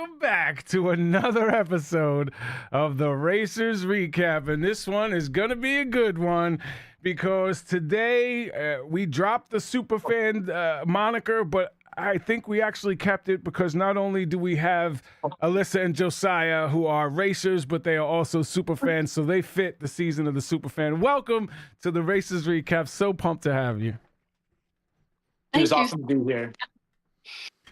welcome back to another episode of the Racers Recap. And this one is going to be a good one because today we dropped the Superfan moniker, but I think we actually kept it because not only do we have Alyssa and Josiah who are racers, but they are also Superfans, so they fit the season of the Superfan. Welcome to the Racers Recap. So pumped to have you. It was awesome to be here.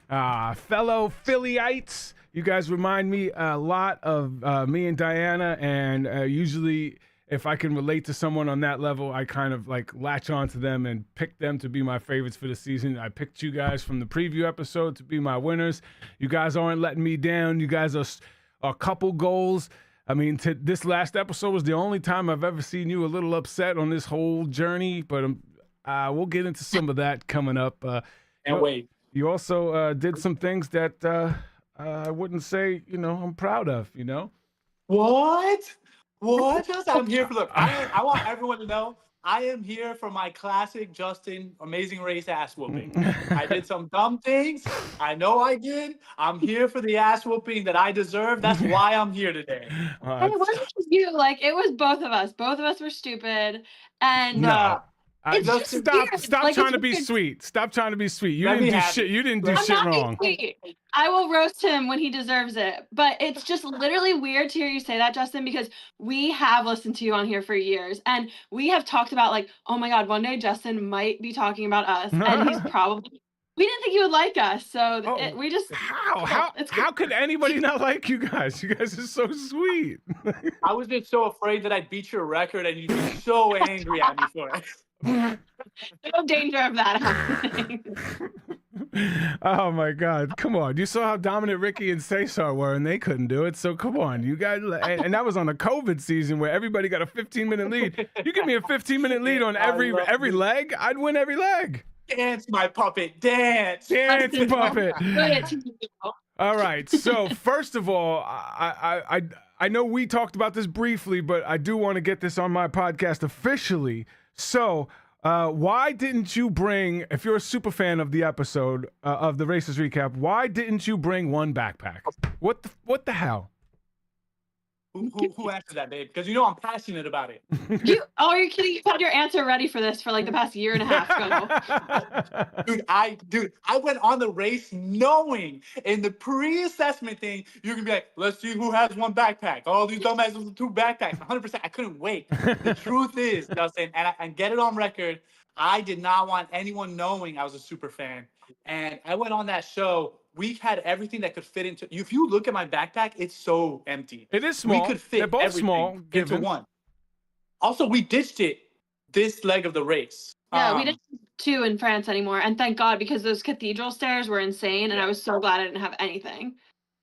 Fellow Phillyites, you guys remind me a lot of me and Diana, and usually if I can relate to someone on that level, I kind of like latch on to them and pick them to be my favorites for the season. I picked you guys from the preview episode to be my winners. You guys aren't letting me down. You guys are a couple goals. I mean, this last episode was the only time I've ever seen you a little upset on this whole journey, but we'll get into some of that coming up. Can't wait. You also did some things that I wouldn't say, I'm proud of, What? I'm here for I want everyone to know I am here for my classic Justin Amazing Race ass whooping. I did some dumb things. I know I did. I'm here for the ass whooping that I deserve. That's why I'm here today. Hey, it wasn't just you. Like, it was both of us. Both of us were stupid. And Stop trying to be sweet. Stop trying to be sweet. You didn't do shit. You didn't do shit wrong. I will roast him when he deserves it. But it's just literally weird to hear you say that, Justin, because we have listened to you on here for years. And we have talked about, like, oh my God, one day Justin might be talking about us. And he's probably... We didn't think you would like us. So we just... How could anybody not like you guys? You guys are so sweet. I was just so afraid that I'd beat your record and you'd be so angry at me for it. No danger of that happening. Oh my God, come on. You saw how dominant Ricky and Cesar were and they couldn't do it, so come on. You guys, and that was on a COVID season where everybody got a 15-minute lead. You give me a 15-minute lead on every leg, I'd win every leg. Dance, my puppet, dance. Dance, puppet. All right, so first of all, I know we talked about this briefly, but I do want to get this on my podcast officially. So, why didn't you bring, if you're a super fan of the episode of the Racers Recap, why didn't you bring one backpack? What the hell? Who answered that, babe? Because I'm passionate about it. You're kidding. You've had your answer ready for this for like the past year and a half. Dude, I went on the race knowing in the pre-assessment thing, you're going to be like, let's see who has one backpack. All these dumbasses with two backpacks. 100%. I couldn't wait. The truth is, Justin, and get it on record, I did not want anyone knowing I was a super fan. And I went on that show. We had everything that could fit into. If you look at my backpack, it's so empty. It is small. We could fit They're both small into one. Also, we ditched it this leg of the race. Yeah, we didn't have two in France anymore, and thank God, because those cathedral stairs were insane, and I was so glad I didn't have anything.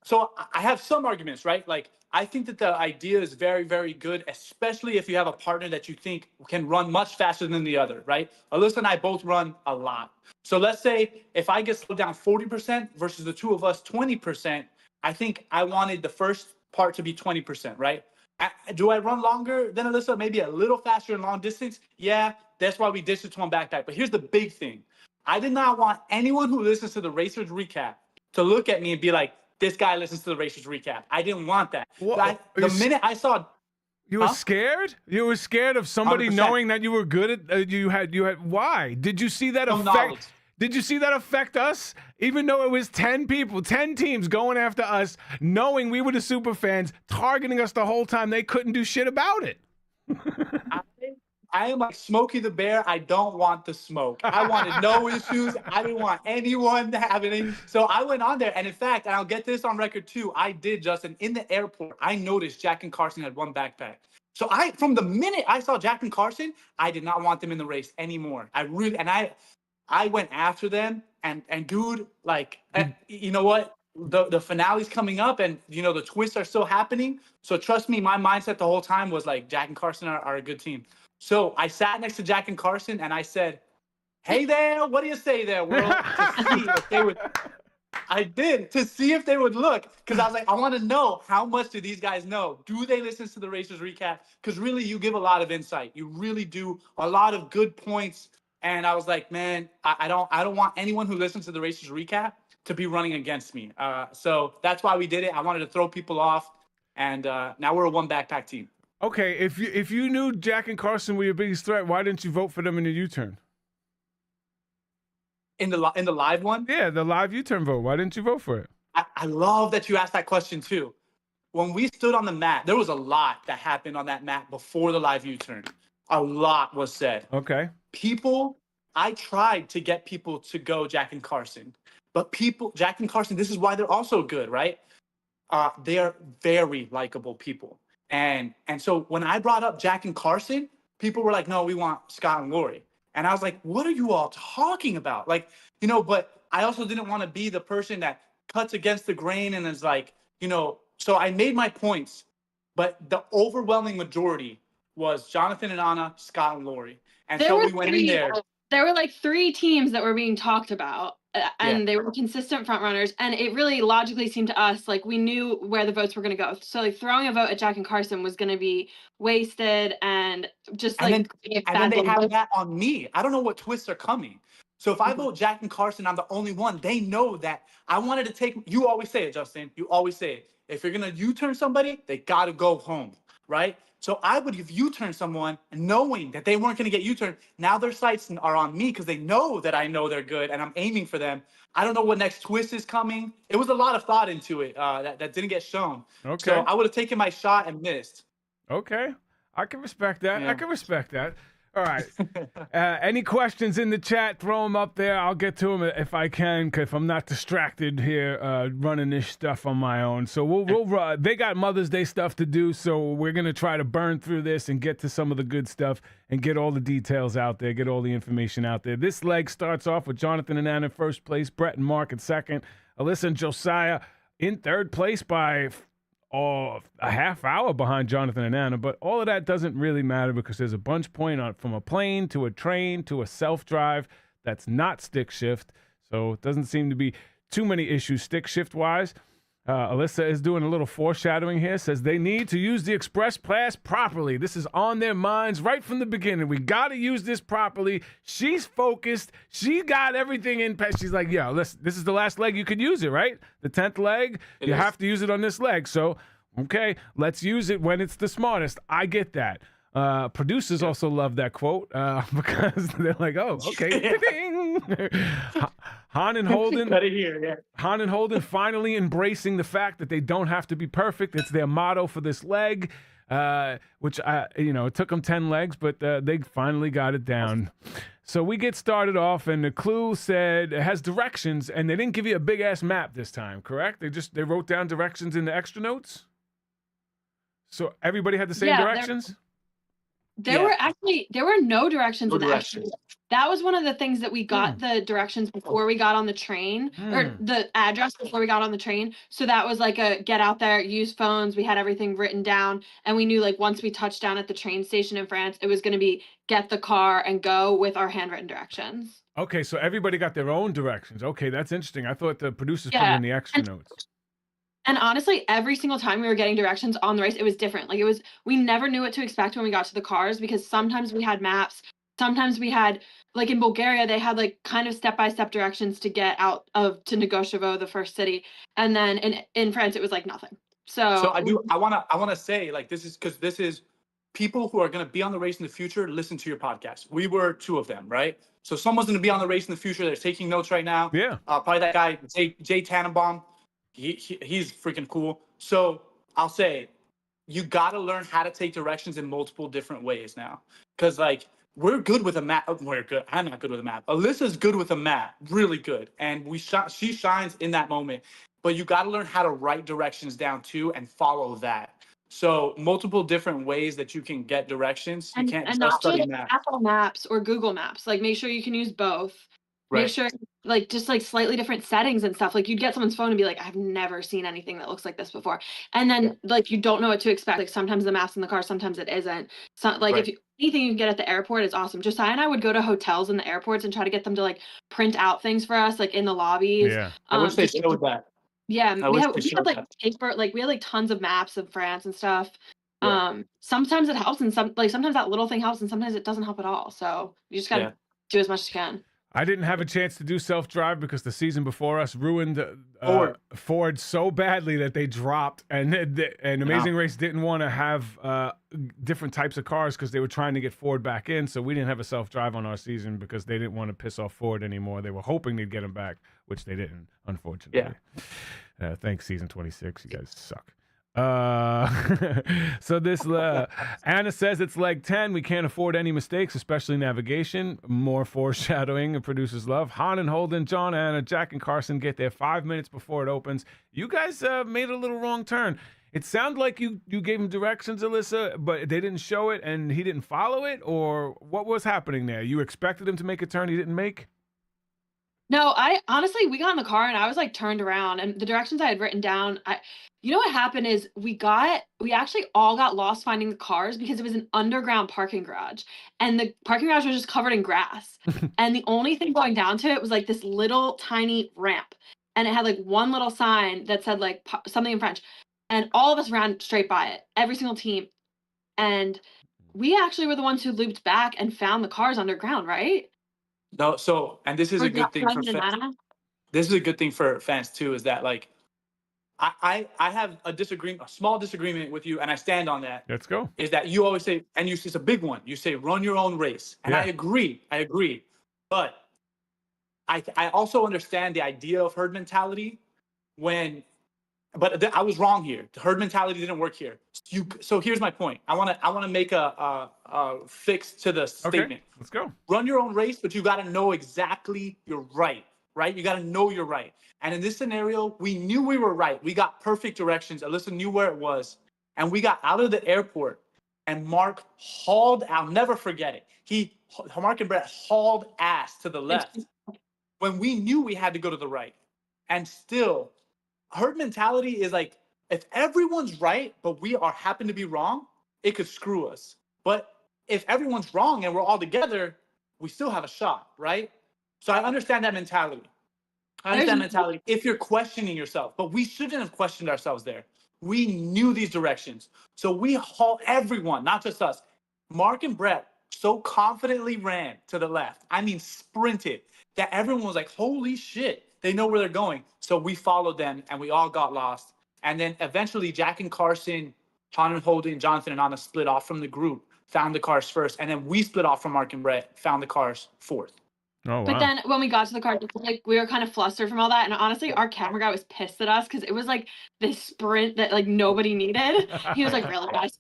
So I have some arguments, right? Like, I think that the idea is very, very good, especially if you have a partner that you think can run much faster than the other, right? Alyssa and I both run a lot. So let's say if I get slowed down 40% versus the two of us 20%, I think I wanted the first part to be 20%, right? Do I run longer than Alyssa? Maybe a little faster in long distance? Yeah, that's why we ditched it to one backpack. But here's the big thing. I did not want anyone who listens to the Racers Recap to look at me and be like, this guy listens to the Racers Recap. I didn't want that. The minute I saw... You were scared? You were scared of somebody 100%. Knowing that you were good at you had why? Did you see that affect knowledge. Did you see that affect us? Even though it was 10 people, 10 teams going after us, knowing we were the super fans, targeting us the whole time, they couldn't do shit about it. I am like Smokey the Bear. I don't want the smoke. I wanted no issues. I didn't want anyone to have any. So I went on there. And in fact, and I'll get this on record too, I did, Justin, in the airport, I noticed Jack and Carson had one backpack. So from the minute I saw Jack and Carson, I did not want them in the race anymore. I went after them and dude, like, you know what? The finale's coming up and, the twists are still happening. So trust me, my mindset the whole time was like, Jack and Carson are a good team. So I sat next to Jack and Carson and I said, hey there, what do you say there, world? To see if they would. I did, to see if they would look. Because I was like, I want to know, how much do these guys know? Do they listen to the Racers Recap? Because really, you give a lot of insight. You really do a lot of good points. And I was like, man, I don't want anyone who listens to the Racers Recap to be running against me. So that's why we did it. I wanted to throw people off, and now we're a one backpack team. Okay, if you knew Jack and Carson were your biggest threat, why didn't you vote for them in the U-turn? In the live one? Yeah, the live U-turn vote. Why didn't you vote for it? I love that you asked that question too. When we stood on the mat, there was a lot that happened on that mat before the live U-turn. A lot was said. Okay. I tried to get people to go Jack and Carson, but Jack and Carson, this is why they're also good, right? They are very likable people. And so when I brought up Jack and Carson, people were like, no, we want Scott and Lori. And I was like, what are you all talking about? Like, but I also didn't want to be the person that cuts against the grain and is like, so I made my points, but the overwhelming majority was Jonathan and Anna, Scott and Lori. And so we went in there. There were like 3 teams that were being talked about, and they were consistent front runners. And it really logically seemed to us like we knew where the votes were going to go. So like throwing a vote at Jack and Carson was going to be wasted and just like. And then they have that on me. I don't know what twists are coming. So if I vote Jack and Carson, I'm the only one. They know that I wanted to take. You always say it, Justin. You always say it. If you're going to U-turn somebody, they got to go home, right? So I would have U-turned someone knowing that they weren't going to get U-turned. Now their sights are on me because they know that I know they're good and I'm aiming for them. I don't know what next twist is coming. It was a lot of thought into it that didn't get shown. Okay. So I would have taken my shot and missed. Okay. I can respect that. Yeah. I can respect that. All right. Any questions in the chat, throw them up there. I'll get to them if I can, if I'm not distracted here running this stuff on my own. So we'll they got Mother's Day stuff to do, so we're going to try to burn through this and get to some of the good stuff and get all the details out there, get all the information out there. This leg starts off with Jonathan and Anna in first place, Brett and Mark in second, Alyssa and Josiah in third place by a half hour behind Jonathan and Anna, but all of that doesn't really matter because there's a bunch point from a plane to a train to a self-drive that's not stick shift, so it doesn't seem to be too many issues stick shift wise. Alyssa is doing a little foreshadowing here, says they need to use the express pass properly. This is on their minds right from the beginning. We got to use this properly. She's focused. She got everything in. She's like, yeah, listen, this is the last leg you could use it, right? The 10th leg, you have to use it on this leg. So, okay, let's use it when it's the smartest. I get that. Producers also love that quote because they're like, oh, okay. Han and Holden finally embracing the fact that they don't have to be perfect. It's their motto for this leg, which it took them 10 legs, but they finally got it down. So we get started off, and the clue said it has directions, and they didn't give you a big ass map this time, correct? They wrote down directions in the extra notes. So everybody had the same directions. There were no directions in the extra. That was one of the things that we got the directions before we got on the train, or the address before we got on the train. So that was like a get out there, use phones. We had everything written down, and we knew like once we touched down at the train station in France, it was going to be get the car and go with our handwritten directions. Okay, so everybody got their own directions. Okay, that's interesting. I thought the producers put it in the extra notes. And honestly, every single time we were getting directions on the race, it was different. Like we never knew what to expect when we got to the cars because sometimes we had maps. Sometimes we had, like in Bulgaria, they had like kind of step-by-step directions to get out to Negoshevo, the first city. And then in France, it was like nothing. So I want to say like this is people who are going to be on the race in the future, listen to your podcast. We were 2 of them, right? So someone's going to be on the race in the future. They're taking notes right now. Yeah. Probably that guy, Jay Tannenbaum. He's freaking cool. So I'll say you got to learn how to take directions in multiple different ways now. Because like we're good with a map. We're good. I'm not good with a map. Alyssa's good with a map, really good. And she shines in that moment. But you got to learn how to write directions down too and follow that. So multiple different ways that you can get directions. You can't just study maps. Apple Maps or Google Maps. Like make sure you can use both. Right. Make sure like just like slightly different settings and stuff. Like you'd get someone's phone and be like, I've never seen anything that looks like this before. And then like you don't know what to expect. Like sometimes the map's in the car, sometimes it isn't. So like if anything you can get at the airport is awesome. Josiah and I would go to hotels in the airports and try to get them to like print out things for us, like in the lobbies. Yeah. I wish they showed that. Yeah, we had like paper, like we had like tons of maps of France and stuff. Yeah. Sometimes it helps, and sometimes that little thing helps, and sometimes it doesn't help at all. So you just gotta do as much as you can. I didn't have a chance to do self-drive because the season before us ruined Ford so badly that they dropped, and Amazing Race didn't want to have different types of cars because they were trying to get Ford back in, so we didn't have a self-drive on our season because they didn't want to piss off Ford anymore. They were hoping they'd get him back, which they didn't, unfortunately. Yeah. Thanks, season 26. You guys suck. So this Anna says it's leg 10. We can't afford any mistakes, especially navigation. More foreshadowing and producers love. Han and Holden, John, Anna, Jack, and Carson get there 5 minutes before it opens. You guys made a little wrong turn. It sounded like you gave him directions, Alyssa, but they didn't show it and he didn't follow it, or what was happening there? You expected him to make a turn he didn't make? No, I honestly, we got in the car and I was like turned around, and the directions I had written down, you know what happened is we actually all got lost finding the cars because it was an underground parking garage, and the parking garage was just covered in grass. And the only thing going down to it was like this little tiny ramp, and it had like one little sign that said like something in French, and all of us ran straight by it, every single team. And we actually were the ones who looped back and found the cars underground, right? No, so, and this is a good thing for fans. This is a good thing for fans too, is that like I have a small disagreement with you, and I stand on that. Let's go. Is that you always say, and it's a big one. You say run your own race, and I agree. But I also understand the idea of herd mentality but I was wrong here. The herd mentality didn't work here. So here's my point. I want to make a fix to the statement. Okay, let's go. Run your own race, but you got to know exactly you're right? You got to know you're right. And in this scenario, we knew we were right. We got perfect directions. Alyssa knew where it was, and we got out of the airport. And Mark hauled. I'll never forget it. Mark and Brett hauled ass to the left when we knew we had to go to the right, and still. Herd mentality is like, if everyone's right, but we happen to be wrong, it could screw us. But if everyone's wrong and we're all together, we still have a shot, right? So I understand that mentality. If you're questioning yourself, but we shouldn't have questioned ourselves there. We knew these directions. So we hauled everyone, not just us. Mark and Brett so confidently ran to the left. I mean, sprinted, that everyone was like, holy shit. They know where they're going. So we followed them, and we all got lost. And then eventually Jack and Carson, Han and Holden, Jonathan and Anna split off from the group, found the cars first. And then we split off from Mark and Brett, found the cars fourth. Oh, wow. But then when we got to the car, like we were kind of flustered from all that. And honestly, our camera guy was pissed at us because it was like this sprint that like nobody needed. He was like, really, guys?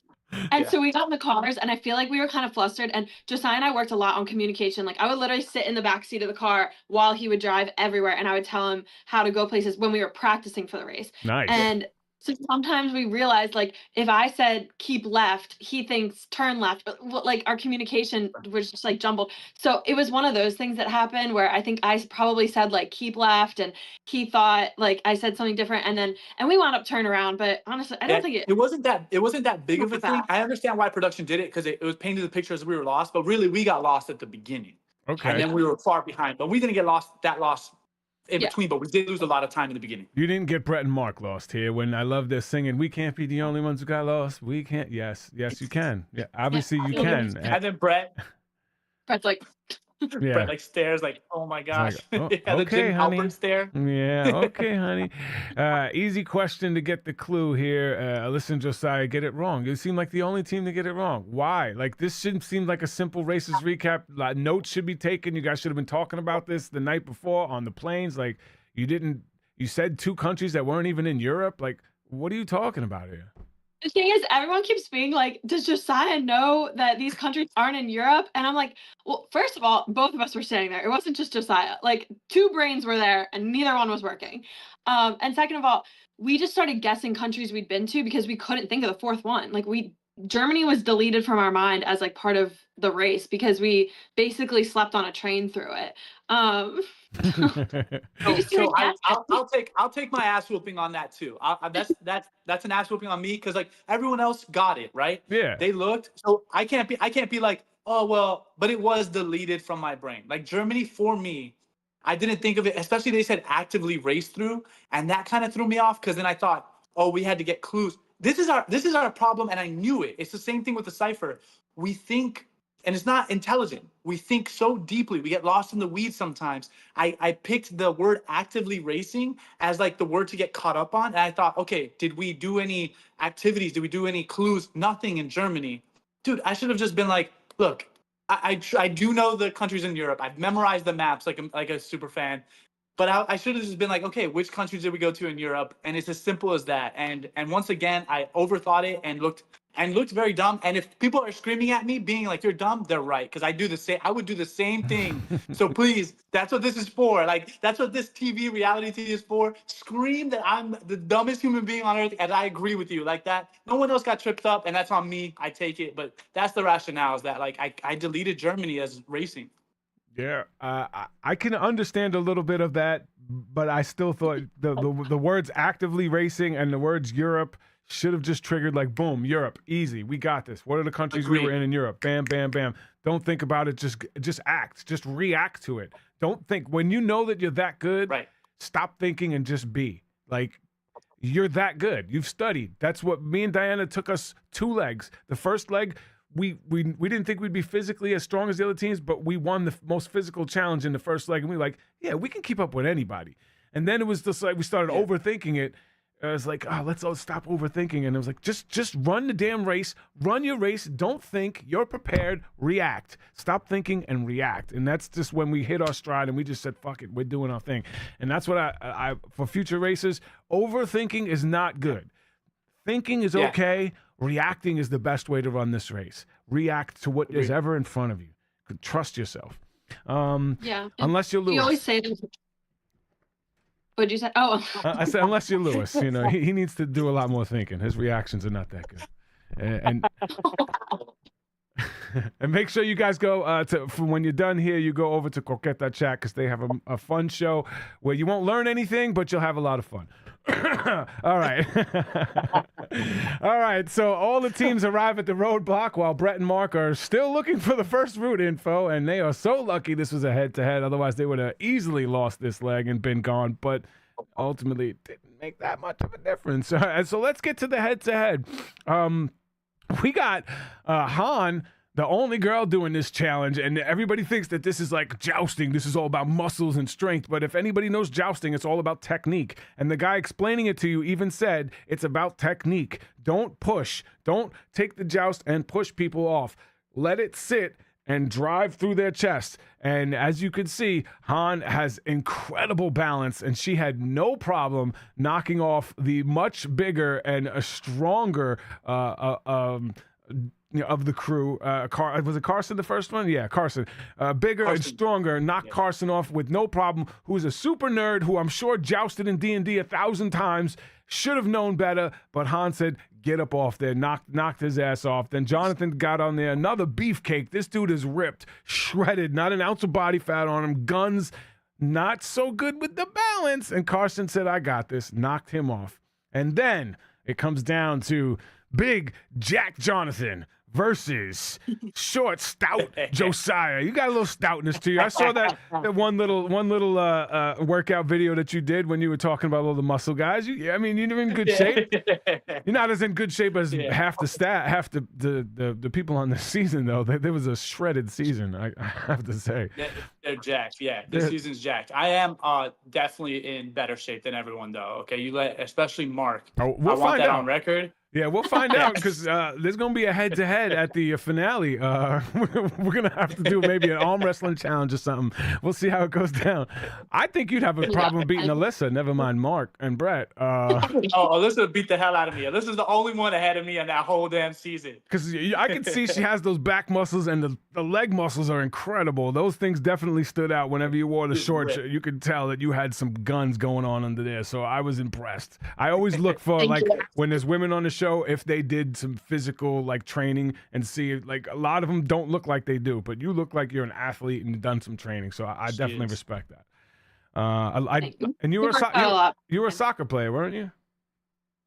And so we got in the cars, and I feel like we were kind of flustered. And Josiah and I worked a lot on communication. Like I would literally sit in the back seat of the car while he would drive everywhere, and I would tell him how to go places when we were practicing for the race. Nice. And so sometimes we realized, like, if I said keep left, he thinks turn left. But like our communication was just like jumbled. So it was one of those things that happened where I think I probably said like keep left, and he thought like I said something different, and we wound up turn around. But honestly, I don't think it wasn't that big of a thing. I understand why production did it because it was painted the picture as we were lost, but really we got lost at the beginning. Okay. And then we were far behind, but we didn't get lost in between, but we did lose a lot of time in the beginning. You didn't get Brett and Mark lost here. When I love this singing, we can't be the only ones who got lost. We can't. Yes, you can. Yeah, obviously you can. And then Brett's like, Brett like stares like, oh my gosh. Like, the Jim honey. Halpert stare. Yeah, okay, honey. Easy question to get the clue here. Alyssa and Josiah get it wrong. You seem like the only team to get it wrong. Why? Like this shouldn't seem like a simple races recap. Like, notes should be taken. You guys should have been talking about this the night before on the planes. Like you said 2 countries that weren't even in Europe. Like, what are you talking about here? The thing is, everyone keeps being like, does Josiah know that these countries aren't in Europe? And I'm like, well, first of all, both of us were sitting there. It wasn't just Josiah. Like 2 brains were there and neither one was working. And second of all, we just started guessing countries we'd been to because we couldn't think of the 4th one. Like Germany was deleted from our mind as like part of the race because we basically slept on a train through it. I'll take my ass whooping on that too. That's an ass whooping on me because like everyone else got it right. Yeah, they looked. So I can't be like, oh well, but it was deleted from my brain. Like Germany for me, I didn't think of it. Especially they said actively race through, and that kind of threw me off because then I thought, oh, we had to get clues. This is our problem, and I knew it. It's the same thing with the cipher. We think and it's not intelligent. We think so deeply. We get lost in the weeds sometimes. I picked the word actively racing as like the word to get caught up on. And I thought, okay, did we do any activities? Did we do any clues? Nothing in Germany. Dude, I should have just been like, look, I do know the countries in Europe. I've memorized the maps like a super fan. But I should have just been like, okay, which countries did we go to in Europe? And it's as simple as that. And once again, I overthought it and looked very dumb. And if people are screaming at me, being like, you're dumb, they're right. Because I would do the same thing. So please, that's what this is for. Like, that's what this reality TV is for. Scream that I'm the dumbest human being on earth, and I agree with you. Like that, no one else got tripped up, and that's on me. I take it. But that's the rationale, is that like I deleted Germany as racing. Yeah, I can understand a little bit of that, but I still thought the words actively racing and the words Europe should have just triggered like, boom, Europe, easy, we got this. What are the countries we were in Europe? Bam, bam, bam. Don't think about it, just act, just react to it. Don't think, when you know that you're that good, right. Stop thinking and just be. Like, you're that good. You've studied. That's what me and Diana took us 2 legs. The first leg, we didn't think we'd be physically as strong as the other teams, but we won the most physical challenge in the first leg, and we were like, yeah, we can keep up with anybody. And then it was just like we started overthinking it. I was like, oh, let's all stop overthinking. And it was like, just run the damn race. Run your race. Don't think. You're prepared. React. Stop thinking and react. And that's just when we hit our stride and we just said, fuck it, we're doing our thing. And that's what I for future races, overthinking is not good. Thinking is okay. Reacting is the best way to run this race. React to what is ever in front of you. Trust yourself. Unless you're Lewis. You always say this. What'd you say? Oh. I said, unless you're Lewis. You know, he needs to do a lot more thinking. His reactions are not that good. And and make sure you guys go for when you're done here, you go over to Coqueta Chat, because they have a fun show where you won't learn anything, but you'll have a lot of fun. All right. All right. So all the teams arrive at the roadblock while Brett and Mark are still looking for the first route info, and they are so lucky this was a head-to-head. Otherwise, they would have easily lost this leg and been gone, but ultimately it didn't make that much of a difference. So let's get to the head-to-head. We got Han, the only girl doing this challenge, and everybody thinks that this is like jousting. This is all about muscles and strength, but if anybody knows jousting, it's all about technique. And the guy explaining it to you even said it's about technique. Don't push. Don't take the joust and push people off. Let it sit and drive through their chest. And as you can see, Han has incredible balance, and she had no problem knocking off the much bigger and a stronger of the crew. Was it Carson the first one? Yeah, Carson. Bigger and stronger, knocked Carson off with no problem, who's a super nerd who I'm sure jousted in D&D 1,000 times, should have known better, but Han said, get up off there, knocked his ass off. Then Jonathan got on there, another beefcake. This dude is ripped, shredded, not an ounce of body fat on him, guns, not so good with the balance. And Carson said, I got this, knocked him off. And then it comes down to big Jack Jonathan versus short, stout Josiah. You got a little stoutness to you. I saw that one little workout video that you did when you were talking about all the muscle guys. You're in good shape. You're not as in good shape as half the people on this season, though. There was a shredded season, I have to say. They're jacked. Yeah, this season's jacked. I am definitely in better shape than everyone, though. Okay, especially Mark. Oh, we'll I want find that out on record. Yeah, we'll find out, because there's going to be a head-to-head at the finale. We're going to have to do maybe an arm wrestling challenge or something. We'll see how it goes down. I think you'd have a problem beating Alyssa, never mind Mark and Brett. Alyssa beat the hell out of me. Alyssa's the only one ahead of me in that whole damn season. Because I can see she has those back muscles, and the leg muscles are incredible. Those things definitely stood out whenever you wore the shorts. You could tell that you had some guns going on under there, so I was impressed. I always look for, when there's women on the show, if they did some physical training, and see a lot of them don't look like they do, but you look like you're an athlete and you've done some training, so I definitely respect that. And you were a soccer player, weren't you?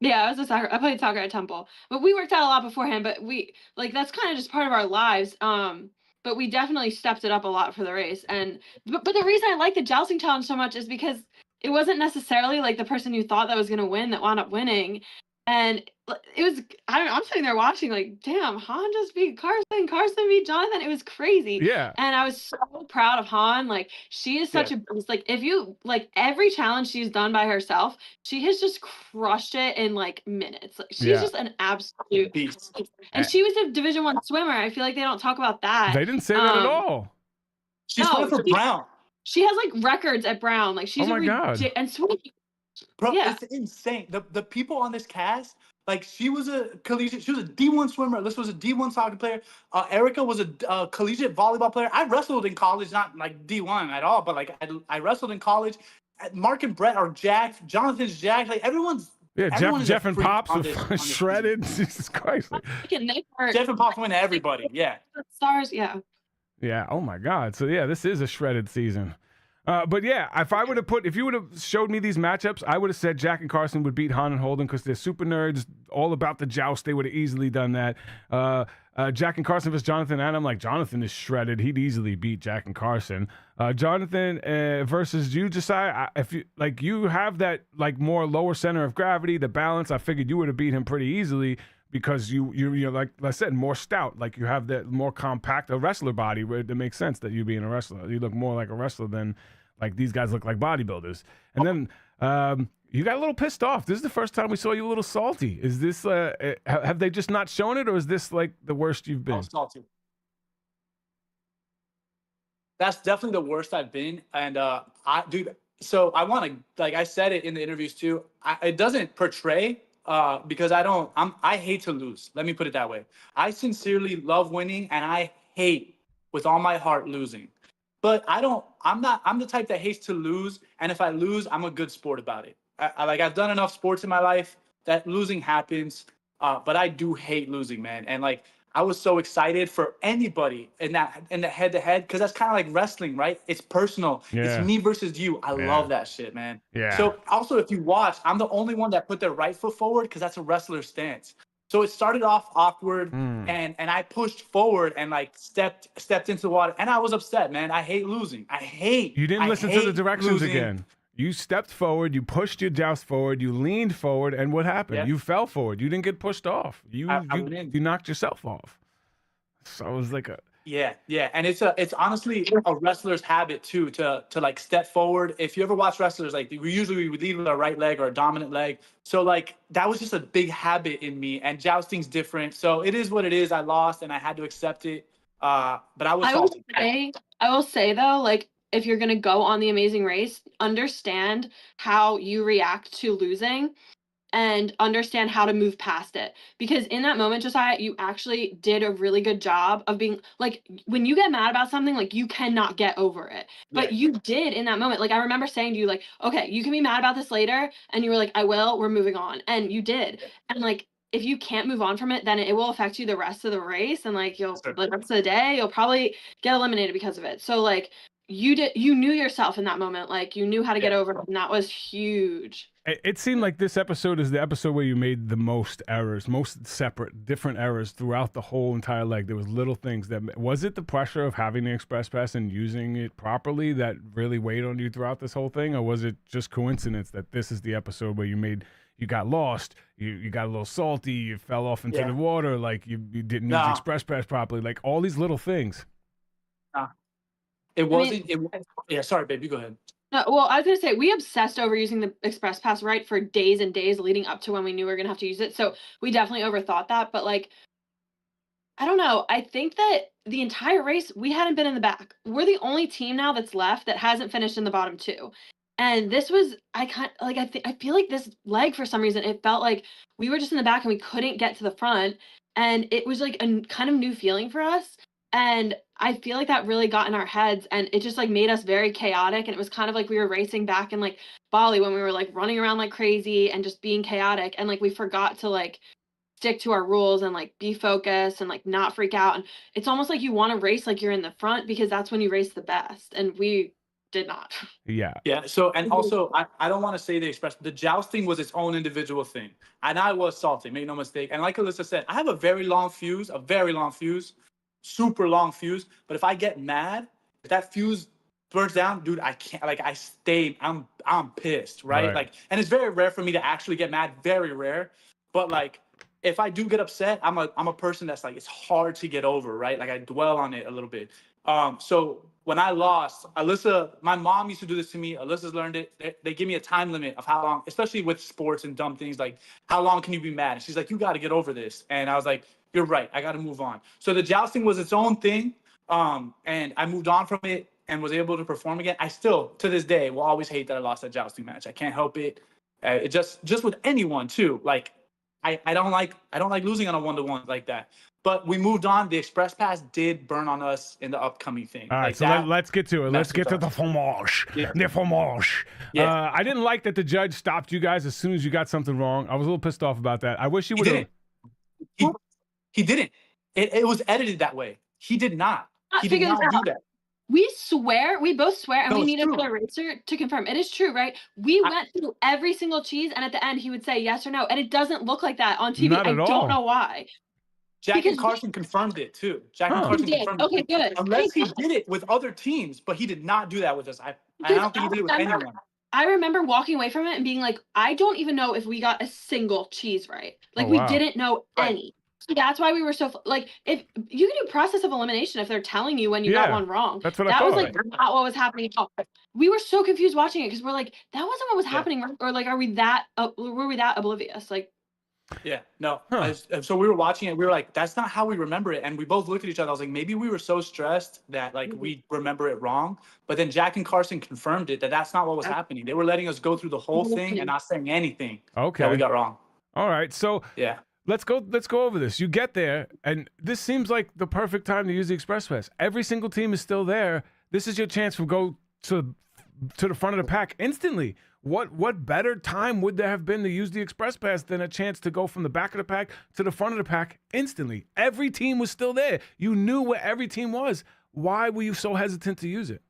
Yeah, I played soccer at Temple, but we worked out a lot beforehand, but we that's kind of just part of our lives. But we definitely stepped it up a lot for the race. But the reason I like the jousting challenge so much is because it wasn't necessarily the person you thought that was going to win that wound up winning. And it was, I don't know, I'm sitting there watching like, damn, Han just beat Carson, Carson beat Jonathan. It was crazy. Yeah. And I was so proud of Han. Like, she is such a beast. Like, if you, like, every challenge she's done by herself, she has just crushed it in like minutes. Like, she's just an absolute beast. And she was a Division I swimmer. I feel like they don't talk about that. They didn't say that at all. She swam for Brown. She has like records at Brown. Like, she's oh my God. And swimming. Bro, it's insane. The people on this cast, like, she was a collegiate, she was a D1 swimmer. Alyssa was a D1 soccer player. Erica was a collegiate volleyball player. I wrestled in college, not like D1 at all, but like I wrestled in college. Mark and Brett are jacked. Jonathan's jacked. Like, everyone's. Yeah, Jeff and Pops on are shredded. Jesus Christ. Jeff and Pops win to everybody. Yeah. Stars, yeah. Yeah. Oh my God. So yeah, this is a shredded season. But yeah, if you would have showed me these matchups, I would have said Jack and Carson would beat Han and Holden because they're super nerds, all about the joust. They would have easily done that. Jack and Carson versus Jonathan, and I'm like, Jonathan is shredded. He'd easily beat Jack and Carson. Jonathan versus you, Josiah. If you like, you have that like more lower center of gravity, the balance. I figured you would have beat him pretty easily. Because you're like I said, more stout, like you have that more compact a wrestler body. Where it makes sense that you being a wrestler, you look more like a wrestler than like these guys look like bodybuilders. And then you got a little pissed off. This is the first time we saw you a little salty. Is this have they just not shown it, or is this like the worst you've been? Salty. That's definitely the worst I've been, and dude. So I want to, like I said it in the interviews too. It doesn't portray. Because I hate to lose. Let me put it that way. I sincerely love winning, and I hate with all my heart losing. But I'm the type that hates to lose. And if I lose, I'm a good sport about it. I've done enough sports in my life that losing happens. But I do hate losing, man. And like, I was so excited for anybody in the head to head, because that's kind of like wrestling, right? It's personal. Yeah. It's me versus you. I love that shit, man. Yeah. So also, if you watch, I'm the only one that put their right foot forward because that's a wrestler's stance. So it started off awkward, and I pushed forward and like stepped into the water, and I was upset, man. I hate losing. You didn't listen to the directions again. You stepped forward, you pushed your joust forward, you leaned forward, and what happened? Yeah. You fell forward. You didn't get pushed off. You knocked yourself off. So it was like a yeah, and it's honestly a wrestler's habit too to like step forward. If you ever watch wrestlers, like we lead with our right leg or a dominant leg. So like that was just a big habit in me, and jousting's different. So it is what it is. I lost and I had to accept it. But I will say though, like, if you're going to go on the Amazing Race, understand how you react to losing and understand how to move past it. Because in that moment, Josiah, you actually did a really good job of being like, when you get mad about something, like, you cannot get over it. But you did in that moment. Like, I remember saying to you, like, okay, you can be mad about this later. And you were like, I will, we're moving on. And you did. And like, if you can't move on from it, then it will affect you the rest of the race. And like, the rest of the day, you'll probably get eliminated because of it. So like, you knew yourself in that moment, like you knew how to get over it, and that was huge. It seemed like this episode is the episode where you made the most errors, most separate, different errors throughout the whole entire leg. There was little things was it the pressure of having the express pass and using it properly that really weighed on you throughout this whole thing, or was it just coincidence that this is the episode where you got lost, you got a little salty, you fell off into the water, like you didn't use the express pass properly, like all these little things. It wasn't. Yeah, sorry, babe. You go ahead. No, well, I was gonna say we obsessed over using the express pass right for days and days leading up to when we knew we were gonna have to use it. So we definitely overthought that. But like, I don't know. I think that the entire race we hadn't been in the back. We're the only team now that's left that hasn't finished in the bottom two. And this was I feel like this leg, for some reason, it felt like we were just in the back and we couldn't get to the front. And it was like a kind of new feeling for us. And I feel like that really got in our heads, and it just like made us very chaotic. And it was kind of like we were racing back in like Bali when we were like running around like crazy and just being chaotic. And like we forgot to like stick to our rules and like be focused and like not freak out. And it's almost like you want to race like you're in the front because that's when you race the best. And we did not. Yeah. So, and also, I don't want to say the express. The jousting was its own individual thing. And I was salty, make no mistake. And like Alyssa said, I have a very long fuse, super long fuse. But if I get mad, if that fuse burns down, dude, I can't, like, I'm pissed, right? Like, and it's very rare for me to actually get mad, very rare. But like, if I do get upset, I'm a person that's like, it's hard to get over, right? Like I dwell on it a little bit. So when I lost, Alyssa, my mom used to do this to me. Alyssa's learned it. They give me a time limit of how long, especially with sports and dumb things, like how long can you be mad? And she's like, you got to get over this. And I was like, you're right. I got to move on. So the jousting was its own thing. And I moved on from it and was able to perform again. I still, to this day, will always hate that I lost that jousting match. I can't help it. It just with anyone too. Like I don't like losing on a 1-to-1 like that. But we moved on. The express pass did burn on us in the upcoming thing. All right, like so let's get to it. Let's get to the fromage. Yeah. The fromage. Yeah. I didn't like that the judge stopped you guys as soon as you got something wrong. I was a little pissed off about that. I wish he would have. He didn't. It was edited that way. He did not. He did not do that. We both swear, and No, we it's need true. a eraser to confirm. It is true, right? We went through every single cheese, and at the end, he would say yes or no, and it doesn't look like that on TV. Not I at all. don't know why. Jack and Carson confirmed it too. Jack and Carson confirmed Okay, it. good. Unless he did it with other teams, but he did not do that with us. I don't think he did it with anyone. I remember walking away from it and being like, I don't even know if we got a single cheese right. Like, we didn't know any. So that's why we were so like, if you can do process of elimination if they're telling you when you got one wrong. That's what that I was thought. like not what was happening at all. We were so confused watching it because we're like, that wasn't what was happening, or like, were we that oblivious? Like, yeah, no. So we were watching it. We were like, that's not how we remember it. And we both looked at each other. I was like, maybe we were so stressed that like we remember it wrong. But then Jack and Carson confirmed it that that's not what was happening. They were letting us go through the whole thing and not saying anything that we got wrong. All right, so yeah. Let's go over this. You get there, and this seems like the perfect time to use the express pass. Every single team is still there. This is your chance to go to the front of the pack instantly. What better time would there have been to use the express pass than a chance to go from the back of the pack to the front of the pack instantly? Every team was still there. You knew where every team was. Why were you so hesitant to use it?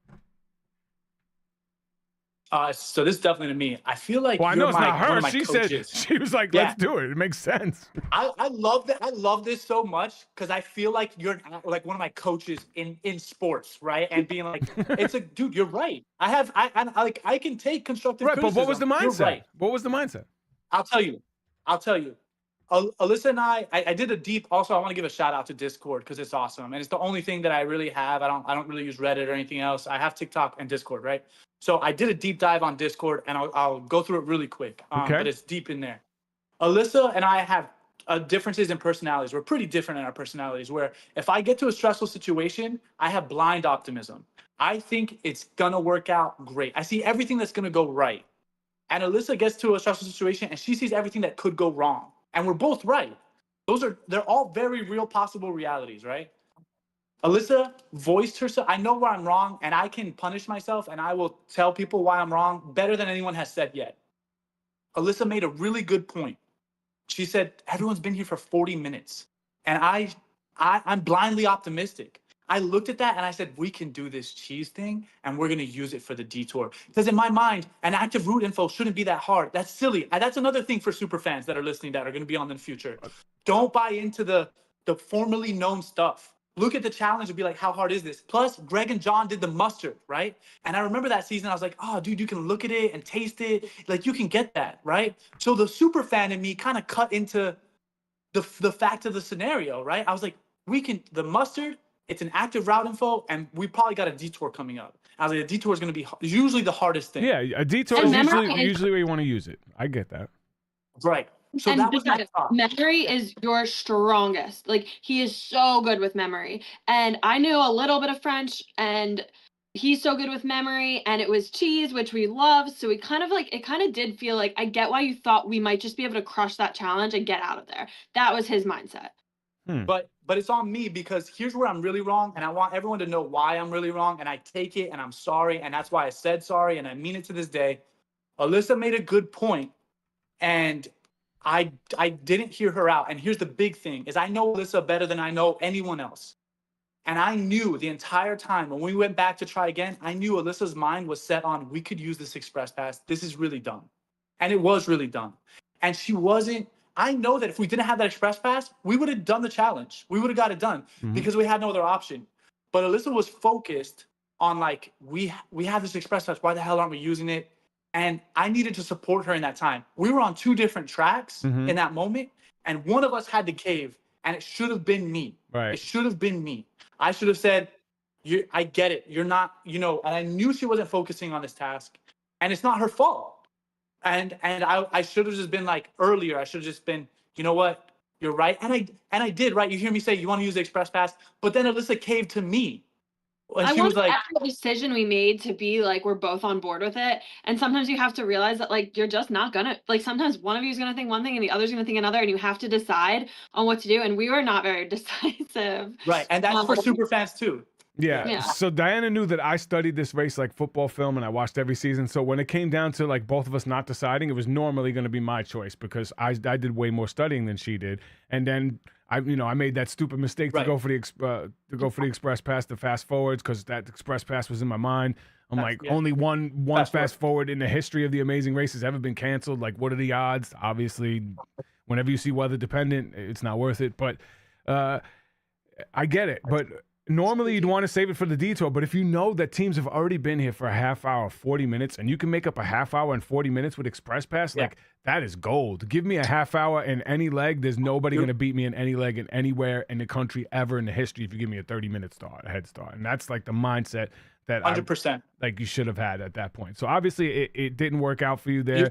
So this is definitely to me. I feel like I know it's not her. She said she was like, "Let's do it." It makes sense. I love that. I love this so much because I feel like you're like one of my coaches in sports, right? And being like, it's a dude. You're right. I can take constructive criticism. But what was the mindset? You're right. What was the mindset? I'll tell you. Alyssa and I did a deep. Also, I want to give a shout out to Discord because it's awesome, and it's the only thing that I really have. I don't really use Reddit or anything else. I have TikTok and Discord, right? So I did a deep dive on Discord, and I'll go through it really quick. But it's deep in there. Alyssa and I have differences in personalities. We're pretty different in our personalities. Where if I get to a stressful situation, I have blind optimism. I think it's gonna work out great. I see everything that's gonna go right, and Alyssa gets to a stressful situation, and she sees everything that could go wrong. And we're both right. They're all very real possible realities, right? Alyssa voiced herself. I know where I'm wrong, and I can punish myself, and I will tell people why I'm wrong better than anyone has said yet. Alyssa made a really good point. She said, everyone's been here for 40 minutes. And I'm blindly optimistic. I looked at that and I said, we can do this cheese thing and we're going to use it for the detour. Because in my mind, an active route info shouldn't be that hard. That's silly. And that's another thing for super fans that are listening that are going to be on in the future. Don't buy into the formerly known stuff. Look at the challenge and be like, how hard is this? Plus, Greg and John did the mustard, right? And I remember that season, I was like, oh, dude, you can look at it and taste it. Like, you can get that, right? So the super fan in me kind of cut into the fact of the scenario, right? I was like, the mustard, it's an active route info, and we probably got a detour coming up. I was like, a detour is going to be usually the hardest thing. Yeah, a detour is usually where you want to use it. I get that. Right. So and that was my thought. Memory is your strongest. Like, he is so good with memory. And I knew a little bit of French, and he's so good with memory, and it was cheese, which we love. So we kind of did feel like, I get why you thought we might just be able to crush that challenge and get out of there. That was his mindset. But it's on me, because here's where I'm really wrong, and I want everyone to know why I'm really wrong, and I take it, and I'm sorry, and that's why I said sorry, and I mean it to this day. Alyssa made a good point, and I didn't hear her out. And here's the big thing, is I know Alyssa better than I know anyone else. And I knew the entire time when we went back to try again, I knew Alyssa's mind was set on, we could use this express pass. This is really dumb. And it was really dumb. And she wasn't. I know that if we didn't have that express pass, we would have done the challenge. We would have got it done because we had no other option. But Alyssa was focused on, like, we have this express pass. Why the hell aren't we using it? And I needed to support her in that time. We were on two different tracks in that moment. and one of us had to cave, and it should have been me. Right. It should have been me. I should have said, I get it. You're not, and I knew she wasn't focusing on this task, and it's not her fault. And I should have just been like earlier. I should have just been, you know what? You're right. And I did, right? You hear me say you want to use the express pass, but then Alyssa caved to me. And she was like, that's the decision we made to be like, we're both on board with it. And sometimes you have to realize that like, you're just not gonna, like, sometimes one of you is gonna think one thing and the other's gonna think another, and you have to decide on what to do. And we were not very decisive. Right. And that's for super fans too. Yeah. So Diana knew that I studied this race like football film, and I watched every season. So when it came down to like both of us not deciding, it was normally going to be my choice because I did way more studying than she did. And then I made that stupid mistake to go for the express pass, the fast forwards, because that express pass was in my mind. I'm only one fast forward in the history of the Amazing Race has ever been canceled. Like, what are the odds? Obviously, whenever you see weather dependent, it's not worth it. But I get it. But normally you'd want to save it for the detour, but if you know that teams have already been here for a half hour, 40 minutes, and you can make up a half hour and 40 minutes with express pass, like that is gold. Give me a half hour in any leg. There's nobody going to beat me in any leg in anywhere in the country ever in the history if you give me a 30-minute head start. And that's like the mindset that 100%. Like you should have had at that point. So obviously it didn't work out for you there.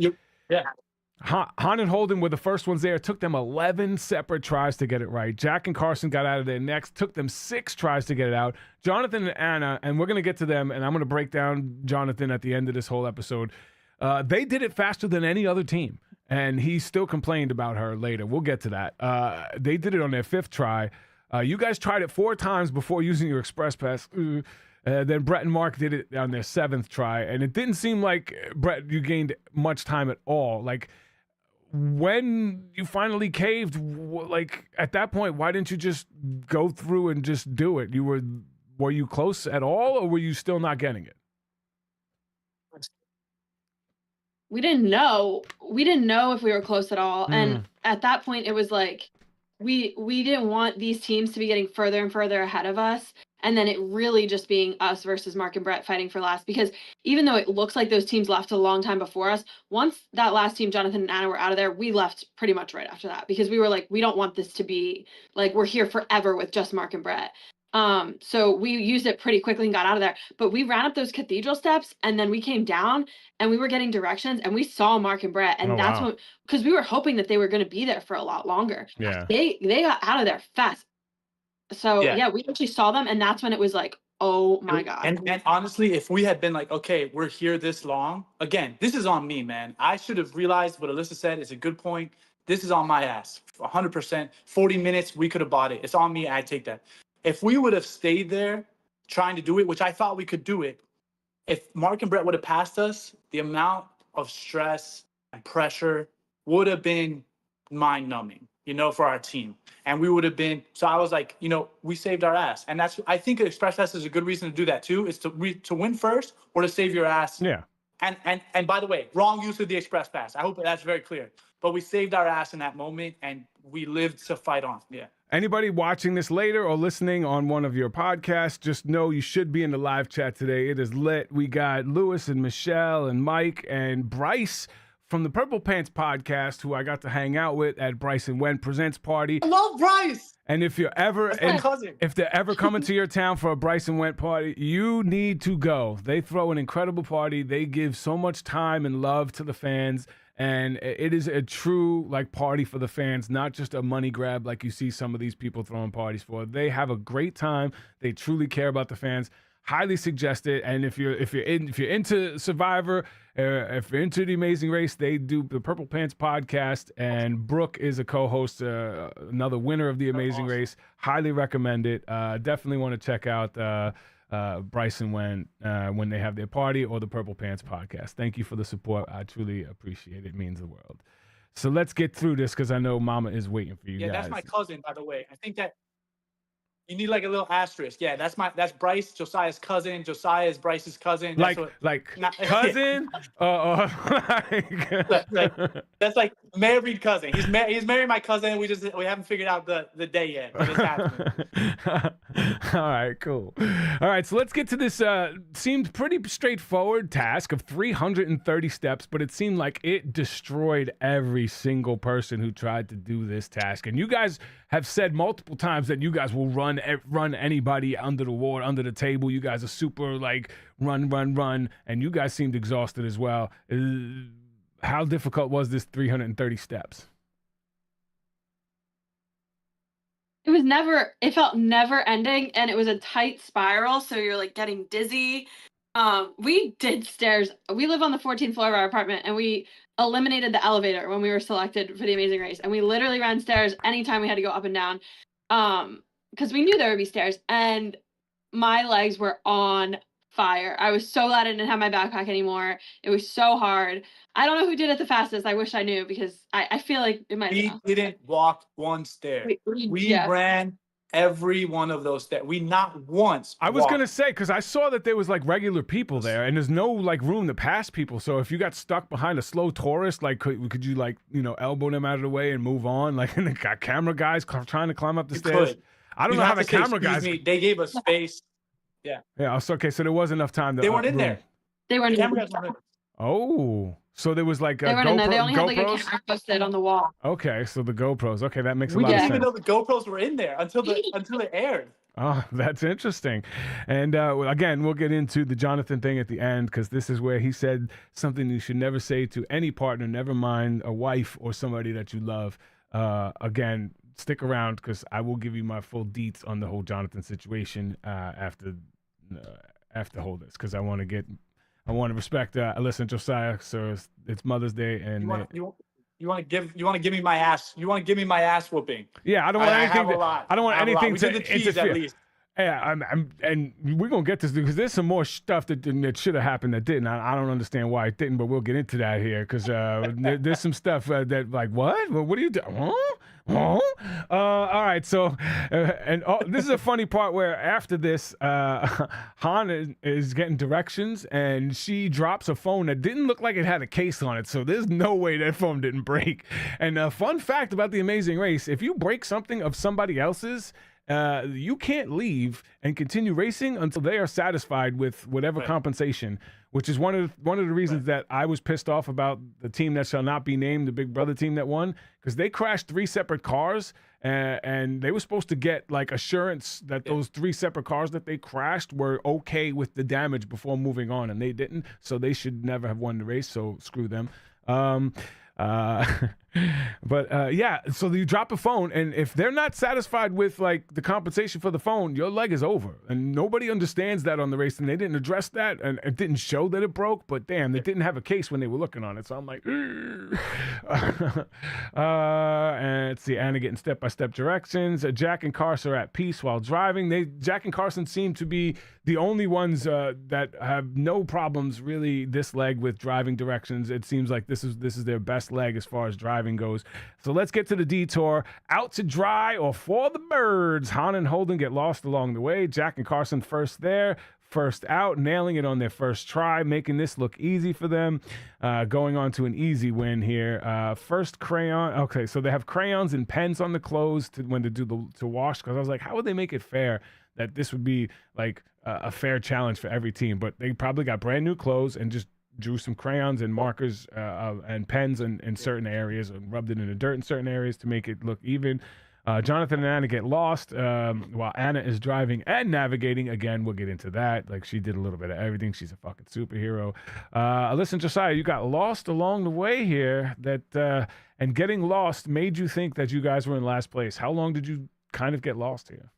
Yeah. Han and Holden were the first ones there. It took them 11 separate tries to get it right. Jack and Carson got out of there next. Took them 6 tries to get it out. Jonathan and Anna, and we're going to get to them, and I'm going to break down Jonathan at the end of this whole episode. They did it faster than any other team, and he still complained about her later. We'll get to that. They did it on their 5th try. You guys tried it 4 times before using your express pass. Then Brett and Mark did it on their 7th try, and it didn't seem like, Brett, you gained much time at all. Like, when you finally caved, like at that point, why didn't you just go through and just do it? Were you close at all, or were you still not getting it? We didn't know. We didn't know if we were close at all. And at that point, it was like we didn't want these teams to be getting further and further ahead of us. And then it really just being us versus Mark and Brett fighting for last. Because even though it looks like those teams left a long time before us, once that last team, Jonathan and Anna, were out of there, we left pretty much right after that. Because we were like, we don't want this to be like we're here forever with just Mark and Brett. So we used it pretty quickly and got out of there. But we ran up those cathedral steps, and then we came down and we were getting directions, and we saw Mark and Brett. And that's when, because we were hoping that they were going to be there for a lot longer. Yeah. They got out of there fast. So yeah, we actually saw them, and that's when it was like, oh my God. And honestly, if we had been like, okay, we're here this long, again, this is on me, man. I should have realized what Alyssa said is a good point. This is on my ass, 100%. 40 minutes, we could have bought it. It's on me. I take that. If we would have stayed there trying to do it, which I thought we could do it, if Mark and Brett would have passed us, the amount of stress and pressure would have been mind-numbing, for our team. And we would have been, so I was like, we saved our ass. And I think Express Pass is a good reason to do that too, is to win first or to save your ass. Yeah. And by the way, wrong use of the Express Pass. I hope that's very clear. But we saved our ass in that moment, and we lived to fight on. Yeah. Anybody watching this later or listening on one of your podcasts, just know you should be in the live chat today. It is lit. We got Lewis and Michelle and Mike and Bryce from the Purple Pants podcast, who I got to hang out with at Bryce and Wen Presents party. I love Bryce. And if you're ever, if they're ever coming to your town for a Bryce and Went party, you need to go. They throw an incredible party. They give so much time and love to the fans. And it is a true party for the fans, not just a money grab like you see some of these people throwing parties for. They have a great time. They truly care about the fans. Highly suggest it. And if you're into Survivor, if you're into The Amazing Race, they do the Purple Pants podcast, and Brooke is a co-host, another winner of The Amazing Race. Highly recommend it. Definitely want to check out Bryce and when they have their party, or the Purple Pants podcast. Thank you for the support. I truly appreciate it. It means the world. So let's get through this, because I know Mama is waiting for you guys. Yeah, that's my cousin, by the way. I think that You need like a little asterisk. Yeah, that's Bryce, Josiah's cousin. Josiah is Bryce's cousin. That's cousin, that's like married cousin. He's married my cousin. We haven't figured out the day yet, but it's happening. All right, cool. All right, so let's get to this seemed pretty straightforward task of 330 steps, but it seemed like it destroyed every single person who tried to do this task. And you guys have said multiple times that you guys will run anybody under the water, under the table. You guys are super like run, and you guys seemed exhausted as well. How difficult was this 330 steps? It felt never ending, and it was a tight spiral, so you're like getting dizzy. We did stairs. We live on the 14th floor of our apartment, and we eliminated the elevator when we were selected for the Amazing Race, and we literally ran stairs anytime we had to go up and down, because we knew there would be stairs, and my legs were on fire. I was so glad I didn't have my backpack anymore. It was so hard. I don't know who did it the fastest. I wish I knew, because I feel like it might have We didn't walk one stair. We ran every one of those steps. We not once I was gonna say, because I saw that there was like regular people there, and there's no like room to pass people. So if you got stuck behind a slow tourist, like could you like elbow them out of the way and move on? Like, and they got camera guys trying to climb up the stairs. Could. I don't know how the camera guys. They gave us space. Yeah. Yeah. Okay. So there was enough time. They weren't in there. They weren't in there. Oh, so there was like a they weren't in there. They only GoPros? had like a camera posted on the wall. Okay, so the GoPros. Okay, that makes a lot of sense. We didn't even know the GoPros were in there until it aired. Oh, that's interesting. And again, we'll get into the Jonathan thing at the end, because this is where he said something you should never say to any partner, never mind a wife or somebody that you love. Again, stick around, because I will give you my full deets on the whole Jonathan situation after all this, because I want to respect Alyssa and Josiah. So it's Mother's Day, and you want to give me my ass. You want to give me my ass whooping. Yeah, I don't want anything. I don't want anything we to did the tease interfere. at least. Yeah, and we're gonna get this, because there's some more stuff that should have happened that didn't. I don't understand why it didn't, but we'll get into that here, because there's some stuff that like what? Well, what are you doing? Huh? All right, so this is a funny part where after this, Han is getting directions, and she drops a phone that didn't look like it had a case on it, so there's no way that phone didn't break. And a fun fact about the Amazing Race: if you break something of somebody else's, you can't leave and continue racing until they are satisfied with whatever compensation, which is one of the reasons that I was pissed off about the team that shall not be named, the Big Brother team that won, because they crashed 3 separate cars, and they were supposed to get like assurance that those 3 separate cars that they crashed were okay with the damage before moving on, and they didn't, so they should never have won the race, so screw them. But yeah, so you drop a phone, and if they're not satisfied with like the compensation for the phone, your leg is over, and nobody understands that on the race, and they didn't address that, and it didn't show that it broke, but damn, they didn't have a case when they were looking on it, so I'm like, and let's see, Anna getting step-by-step directions. Jack and Carson are at peace while driving. Jack and Carson seem to be the only ones that have no problems really this leg with driving directions. It seems like this is their best leg as far as driving goes. So let's get to the detour. Out to dry or for the birds. Han and Holden get lost along the way. Jack and Carson first out, nailing it on their first try, making this look easy for them, going on to an easy win here. First crayon. Okay, so they have crayons and pens on the clothes to wash, because I was like, how would they make it fair that this would be like a fair challenge for every team? But they probably got brand new clothes and just drew some crayons and markers and pens in certain areas, and rubbed it in the dirt in certain areas to make it look even. Jonathan and Anna get lost while Anna is driving and navigating. Again, we'll get into that. Like, she did a little bit of everything. She's a fucking superhero. Listen, Josiah, you got lost along the way here. And getting lost made you think that you guys were in last place. How long did you kind of get lost here?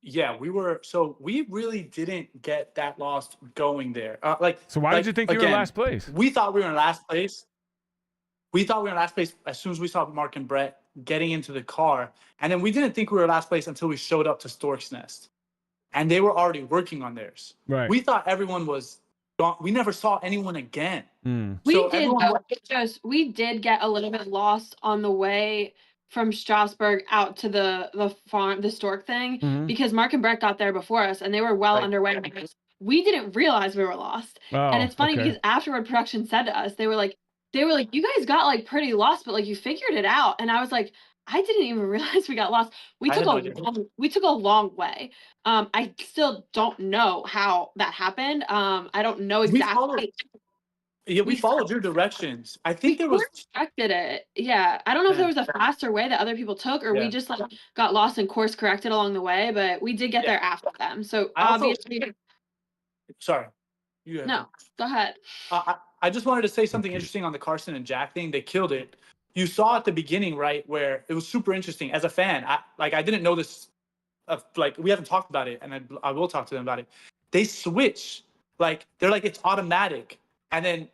Yeah, we really didn't get that lost going there. So why did you think you were in last place? We thought we were in last place. As soon as we saw Mark and Brett getting into the car. And then we didn't think we were last place until we showed up to Stork's Nest. And they were already working on theirs. Right. We thought everyone was gone. We never saw anyone again. We did get a little bit lost on the way from Strasbourg out to the farm, the stork thing, Mhm. because Mark and Brett got there before us, and they were well Right. underway. We didn't realize we were lost. And Oh, it's funny okay. because afterward production said to us, they were like, you guys got like pretty lost, but like you figured it out. And I was like, I didn't even realize we got lost. We I took had no idea. we took a long way. I still don't know how that happened. I don't know exactly. We followed your directions. I We think there was. corrected it. Yeah. I don't know if there Yeah. was a faster way that other people took, or we Yeah. just like got lost and course corrected along the way, but we did get Yeah. there after them. So I also- obviously, Sorry. You have no, go ahead. I just wanted to say something interesting on the Carson and Jack thing. They killed it. You saw at the beginning, right, where it was super interesting. As a fan, I didn't know this. Like, we haven't talked about it, and I will talk to them about it. They switch. Like, they're like, it's automatic. And then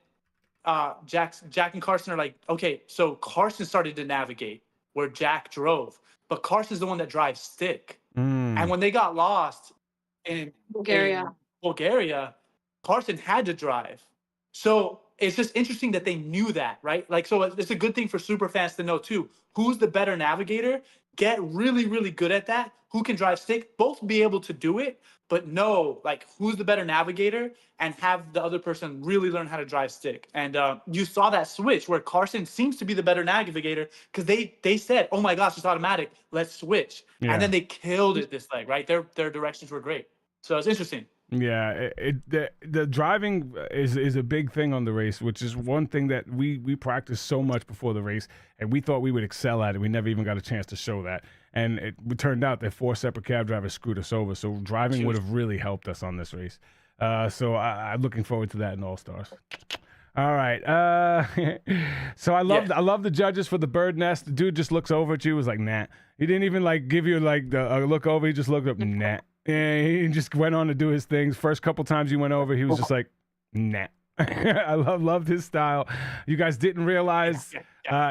Jack and Carson are like, okay, so Carson started to navigate where Jack drove, but Carson's the one that drives stick. And when they got lost in Bulgaria, Carson had to drive. So it's just interesting that they knew that, right? Like, so it's a good thing for super fans to know too. Who's the better navigator? Get really, really good at that. Who can drive stick? Both be able to do it, but know like who's the better navigator and have the other person really learn how to drive stick. And you saw that switch where Carson seems to be the better navigator because they said, "Oh my gosh, it's automatic. Let's switch." Yeah. And then they killed it this leg, right? Their directions were great. So it's interesting. Yeah, the driving is a big thing on the race, which is one thing that we practiced so much before the race, and we thought we would excel at it. We never even got a chance to show that, and it turned out that 4 separate cab drivers screwed us over. So driving would have really helped us on this race. So I'm looking forward to that in All Stars. All right. So I love the judges for the bird nest. The dude just looks over at you, was like, nah. He didn't even like give you like a look over. He just looked up, nah. And he just went on to do his things. First couple times he went over, he was just like, nah. I loved his style. You guys didn't realize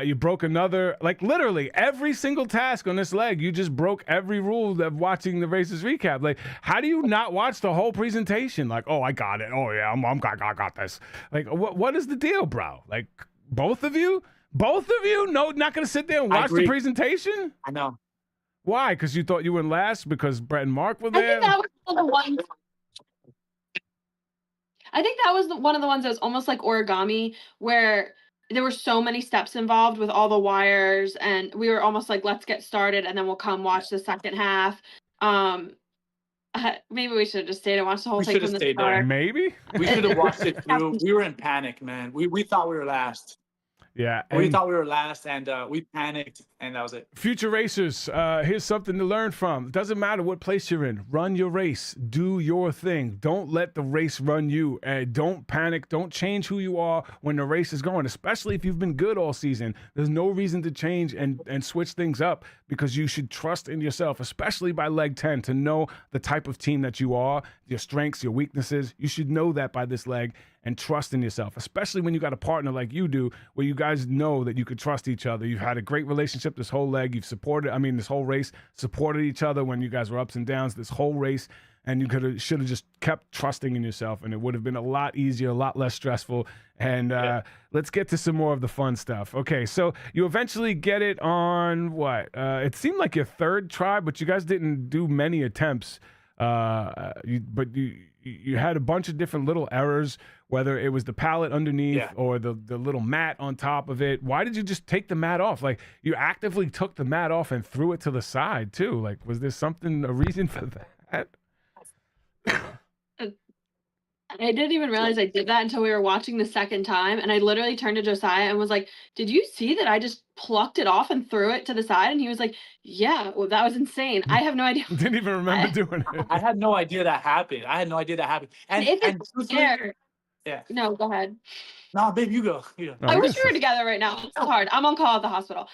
you broke another, like literally every single task on this leg. You just broke every rule of watching the races recap. Like, how do you not watch the whole presentation? Like, oh, I got it. Oh yeah, I got this. Like, what is the deal, bro? Like, both of you? No, not gonna sit there and watch the presentation? I know. Why? Because you thought you were in last because Brett and Mark were there? I think that was one of the ones. I think that was one of the ones that was almost like origami, where there were so many steps involved with all the wires, and we were almost like, let's get started, and then we'll come watch the second half. Maybe we should have just stayed and watched the whole thing from the start. Maybe we should have watched it through. We were in panic, man. We thought we were last. Yeah, we thought we were last, and we panicked, and that was it. Future racers, here's something to learn from. Doesn't matter what place you're in. Run your race. Do your thing. Don't let the race run you. Don't panic. Don't change who you are when the race is going, especially if you've been good all season. There's no reason to change and switch things up because you should trust in yourself, especially by leg 10, to know the type of team that you are, your strengths, your weaknesses. You should know that by this leg and trust in yourself, especially when you got a partner like you do, where you guys know that you could trust each other. You've had a great relationship this whole leg. You've this whole race, supported each other when you guys were ups and downs this whole race, and you should have just kept trusting in yourself, and it would have been a lot easier, a lot less stressful. And let's get to some more of the fun stuff. Okay, so you eventually get it on what? It seemed like your third try, but you guys didn't do many attempts. You had a bunch of different little errors, whether it was the pallet underneath or the little mat on top of it. Why did you just take the mat off? Like, you actively took the mat off and threw it to the side too. Like, was there a reason for that? I didn't even realize I did that until we were watching the second time, and I literally turned to Josiah and was like, did you see that I just plucked it off and threw it to the side? And he was like, yeah, well, that was insane. I have no idea. Didn't even remember doing it. I had no idea that happened. And if it's there, no, go ahead. No, babe, you go. No, I wish we were together right now. It's hard. I'm on call at the hospital.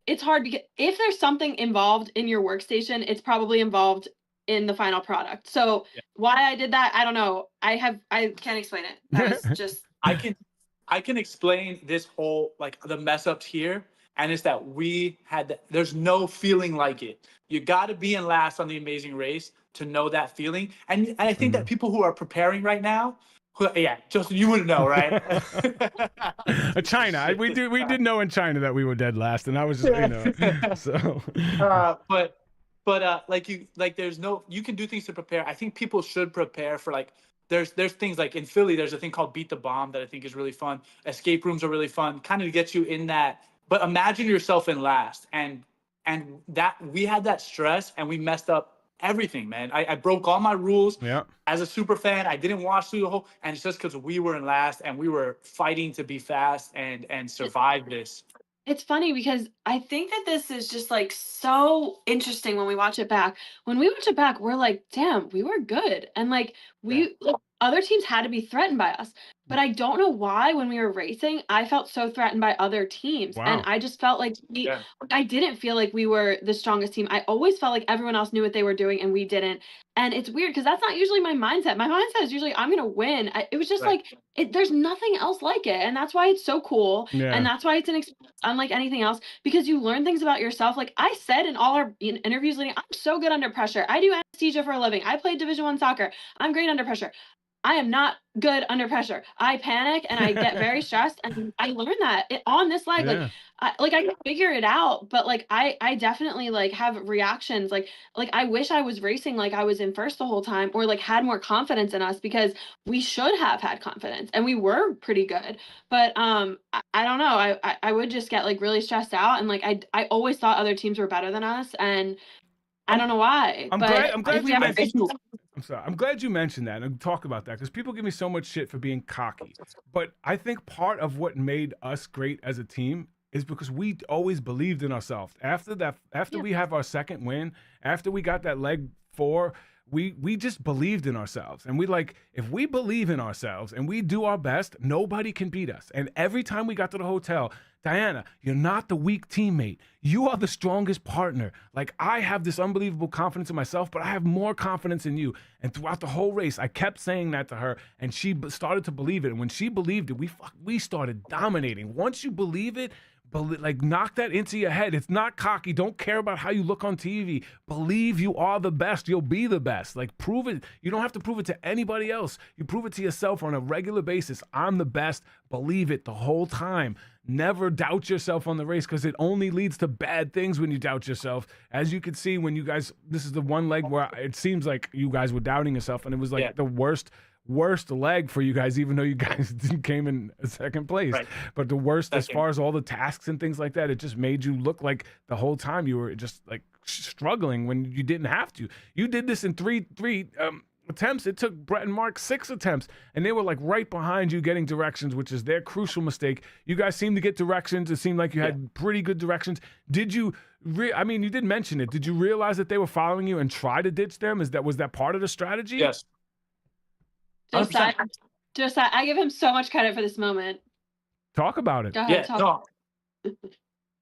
It's hard because if there's something involved in your workstation, it's probably involved in the final product. So why I did that, I don't know. I can't explain it. That was just I can explain this whole, like, the mess ups here, and it's that there's no feeling like it. You got to be in last on the Amazing Race to know that feeling. And I think that people who are preparing right now, Yeah, Justin, you wouldn't know, right? China. We did know in China that we were dead last, and I was just so. But there's no, you can do things to prepare. I think people should prepare for like there's things like in Philly there's a thing called Beat the Bomb that I think is really fun. Escape rooms are really fun, kind of get you in that. But imagine yourself in last, and that we had that stress and we messed up everything, man. I broke all my rules. Yeah. As a super fan, I didn't watch through the whole, and it's just because we were in last and we were fighting to be fast and survive this. It's funny because I think that this is just like so interesting when we watch it back. When we watch it back, we're like, damn, we were good. And like other teams had to be threatened by us. But I don't know why when we were racing, I felt so threatened by other teams. Wow. And I just felt like I didn't feel like we were the strongest team. I always felt like everyone else knew what they were doing and we didn't. And it's weird because that's not usually my mindset. My mindset is usually I'm gonna win. It was just like there's nothing else like it, and that's why it's so cool. Yeah. And that's why it's an experience unlike anything else because you learn things about yourself. Like I said in all our interviews leading, I'm so good under pressure. I do anesthesia for a living. I played Division I soccer. I'm great under pressure. I am not good under pressure. I panic and I get very stressed, and I learned that on this leg. Yeah. Like I can figure it out, but like I definitely like have reactions. Like I wish I was racing like I was in first the whole time, or like had more confidence in us because we should have had confidence and we were pretty good. But I don't know. I would just get like really stressed out, and like I always thought other teams were better than us, and I don't know why. I'm glad you mentioned. I'm sorry. I'm glad you mentioned that and talk about that because people give me so much shit for being cocky. But I think part of what made us great as a team is because we always believed in ourselves. After we have our second win, after we got that leg 4, we just believed in ourselves. And we like, if we believe in ourselves and we do our best, nobody can beat us. And every time we got to the hotel, Diana, you're not the weak teammate. You are the strongest partner. Like, I have this unbelievable confidence in myself, but I have more confidence in you. And throughout the whole race, I kept saying that to her, and she started to believe it. And when she believed it, we started dominating. Once you believe it, like, knock that into your head. It's not cocky. Don't care about how you look on TV. Believe you are the best. You'll be the best. Like, prove it. You don't have to prove it to anybody else. You prove it to yourself on a regular basis. I'm the best. Believe it the whole time. Never doubt yourself on the race because it only leads to bad things when you doubt yourself. As you can see, when you guys, this is the one leg where it seems like you guys were doubting yourself, and it was like the worst leg for you guys, even though you guys came in second place. Right. But the worst as far as all the tasks and things like that, it just made you look like the whole time you were just like struggling when you didn't have to. You did this in three attempts. It took Brett and Mark 6 attempts, and they were like right behind you getting directions, which is their crucial mistake. You guys seemed to get directions. It seemed like you had pretty good directions. Did you I mean, you did mention it. Did you realize that they were following you and try to ditch them? Was that part of the strategy? Yes. Josiah, I give him so much credit for this moment. Talk about it. Go ahead,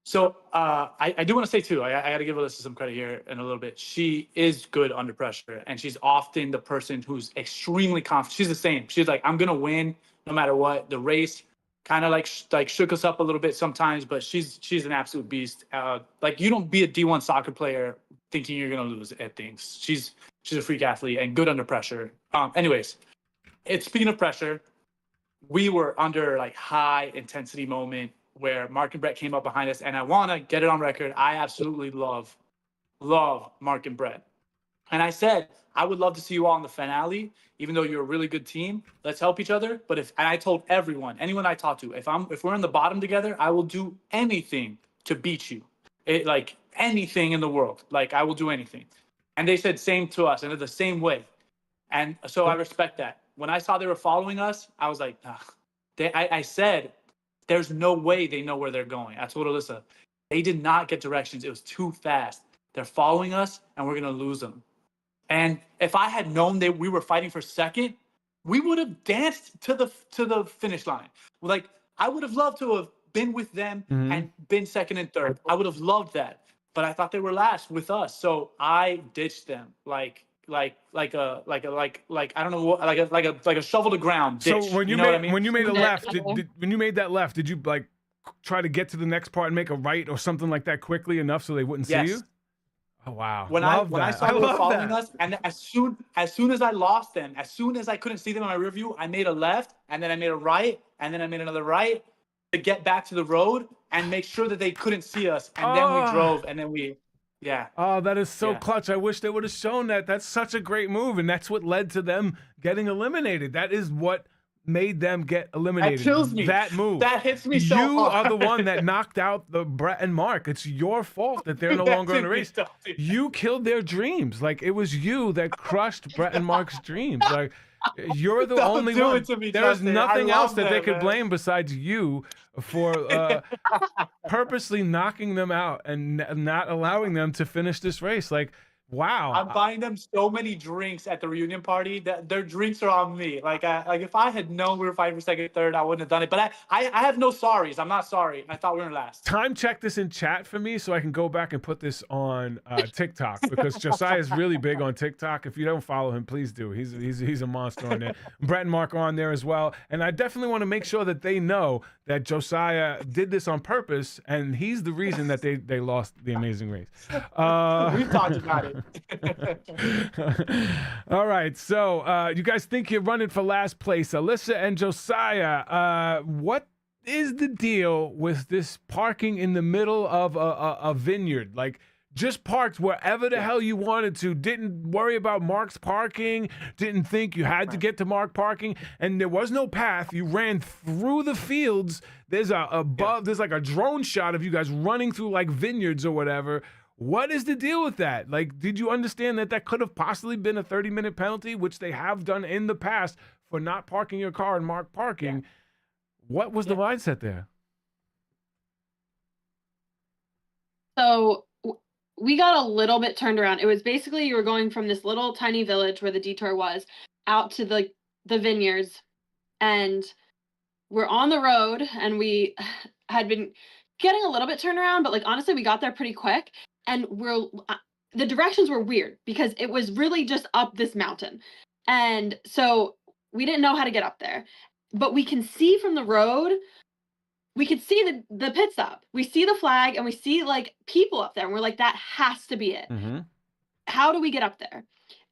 So I do want to say too, I got to give Alyssa some credit here in a little bit. She is good under pressure, and she's often the person who's extremely confident. She's the same. She's like, I'm gonna win no matter what. The race kind of like shook us up a little bit sometimes, but she's an absolute beast. Like, you don't be a D1 soccer player thinking you're gonna lose at things. She's a freak athlete and good under pressure. Anyways, speaking of pressure, we were under like high intensity moment where Mark and Brett came up behind us, and I want to get it on record. I absolutely love Mark and Brett. And I said, I would love to see you all in the finale, even though you're a really good team. Let's help each other. But and I told anyone I talk to, if we're in the bottom together, I will do anything to beat you. Like anything in the world. Like, I will do anything. And they said same to us, and in the same way. And so I respect that. When I saw they were following us, I was like, I said, there's no way they know where they're going. I told Alyssa, they did not get directions. It was too fast. They're following us, and we're going to lose them. And if I had known that we were fighting for second, we would have danced to the finish line. Like, I would have loved to have been with them and been second and third. I would have loved that. But I thought they were last with us. So I ditched them like I don't know what, like a shovel to ground ditch. So when you made that left, did you like try to get to the next part and make a right or something like that quickly enough so they wouldn't see you? Oh, wow. When Love I that. saw I they were love following that. us, and as soon as I lost them, as soon as I couldn't see them in my rear view, I made a left, and then I made a right, and then I made another right to get back to the road and make sure that they couldn't see us. And then we Oh, drove, and then yeah, oh, that is so yeah. clutch. I wish they would have shown that. That's such a great move, and that's what led to them getting eliminated. That is what made them get That eliminated. kills me. That move. That hits me so You are the hard. one that knocked out the Brett and Mark. It's your fault that they're no That longer in the hit me race. so hard. You killed their dreams. Like, it was you that crushed Brett and Mark's dreams. Like, you're the Don't only do one. it to me, There's Justin. I nothing else love that they that, could man. blame besides you for purposely knocking them out and not allowing them to finish this race. Like, wow. I'm buying them so many drinks at the reunion party that their drinks are on me. Like if I had known we were fighting for second, third, I wouldn't have done it. But I have no sorries. I'm not sorry. I thought we were last. Time check this in chat for me so I can go back and put this on TikTok, because Josiah is really big on TikTok. If you don't follow him, please do. He's a monster on there. Brett and Mark are on there as well. And I definitely want to make sure that they know that Josiah did this on purpose, and he's the reason that they lost the Amazing Race. We talked about it. All right, so you guys think you're running for last place. Alyssa and Josiah, what is the deal with this parking in the middle of a vineyard? Like, just parked wherever the hell you wanted to, didn't worry about Mark's parking, didn't think you had to get to Mark parking, and there was no path. You ran through the fields. There's there's like a drone shot of you guys running through like vineyards or whatever. What is the deal with that? Like, did you understand that that could have possibly been a 30-minute penalty, which they have done in the past for not parking your car in Mark parking? Yeah. What was the mindset there? So we got a little bit turned around. It was basically you were going from this little tiny village where the detour was out to the vineyards, and we're on the road, and we had been getting a little bit turned around, but like honestly, we got there pretty quick, and the directions were weird because it was really just up this mountain, and so we didn't know how to get up there. But we can see from the road, we could see the pit stop. We see the flag, and we see like people up there, and we're like, that has to be it. Mm-hmm. How do we get up there?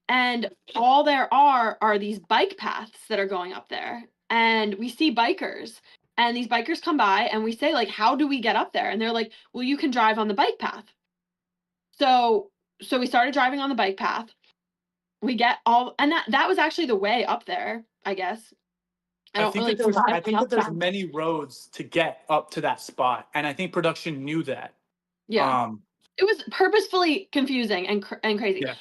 And all there are these bike paths that are going up there, and we see bikers, and these bikers come by, and we say, like, how do we get up there? And they're like, well, you can drive on the bike path. So we started driving on the bike path. We get and that was actually the way up there, I guess. I think that there's many roads to get up to that spot, and I think production knew that. Yeah. It was purposefully confusing and crazy. Yeah.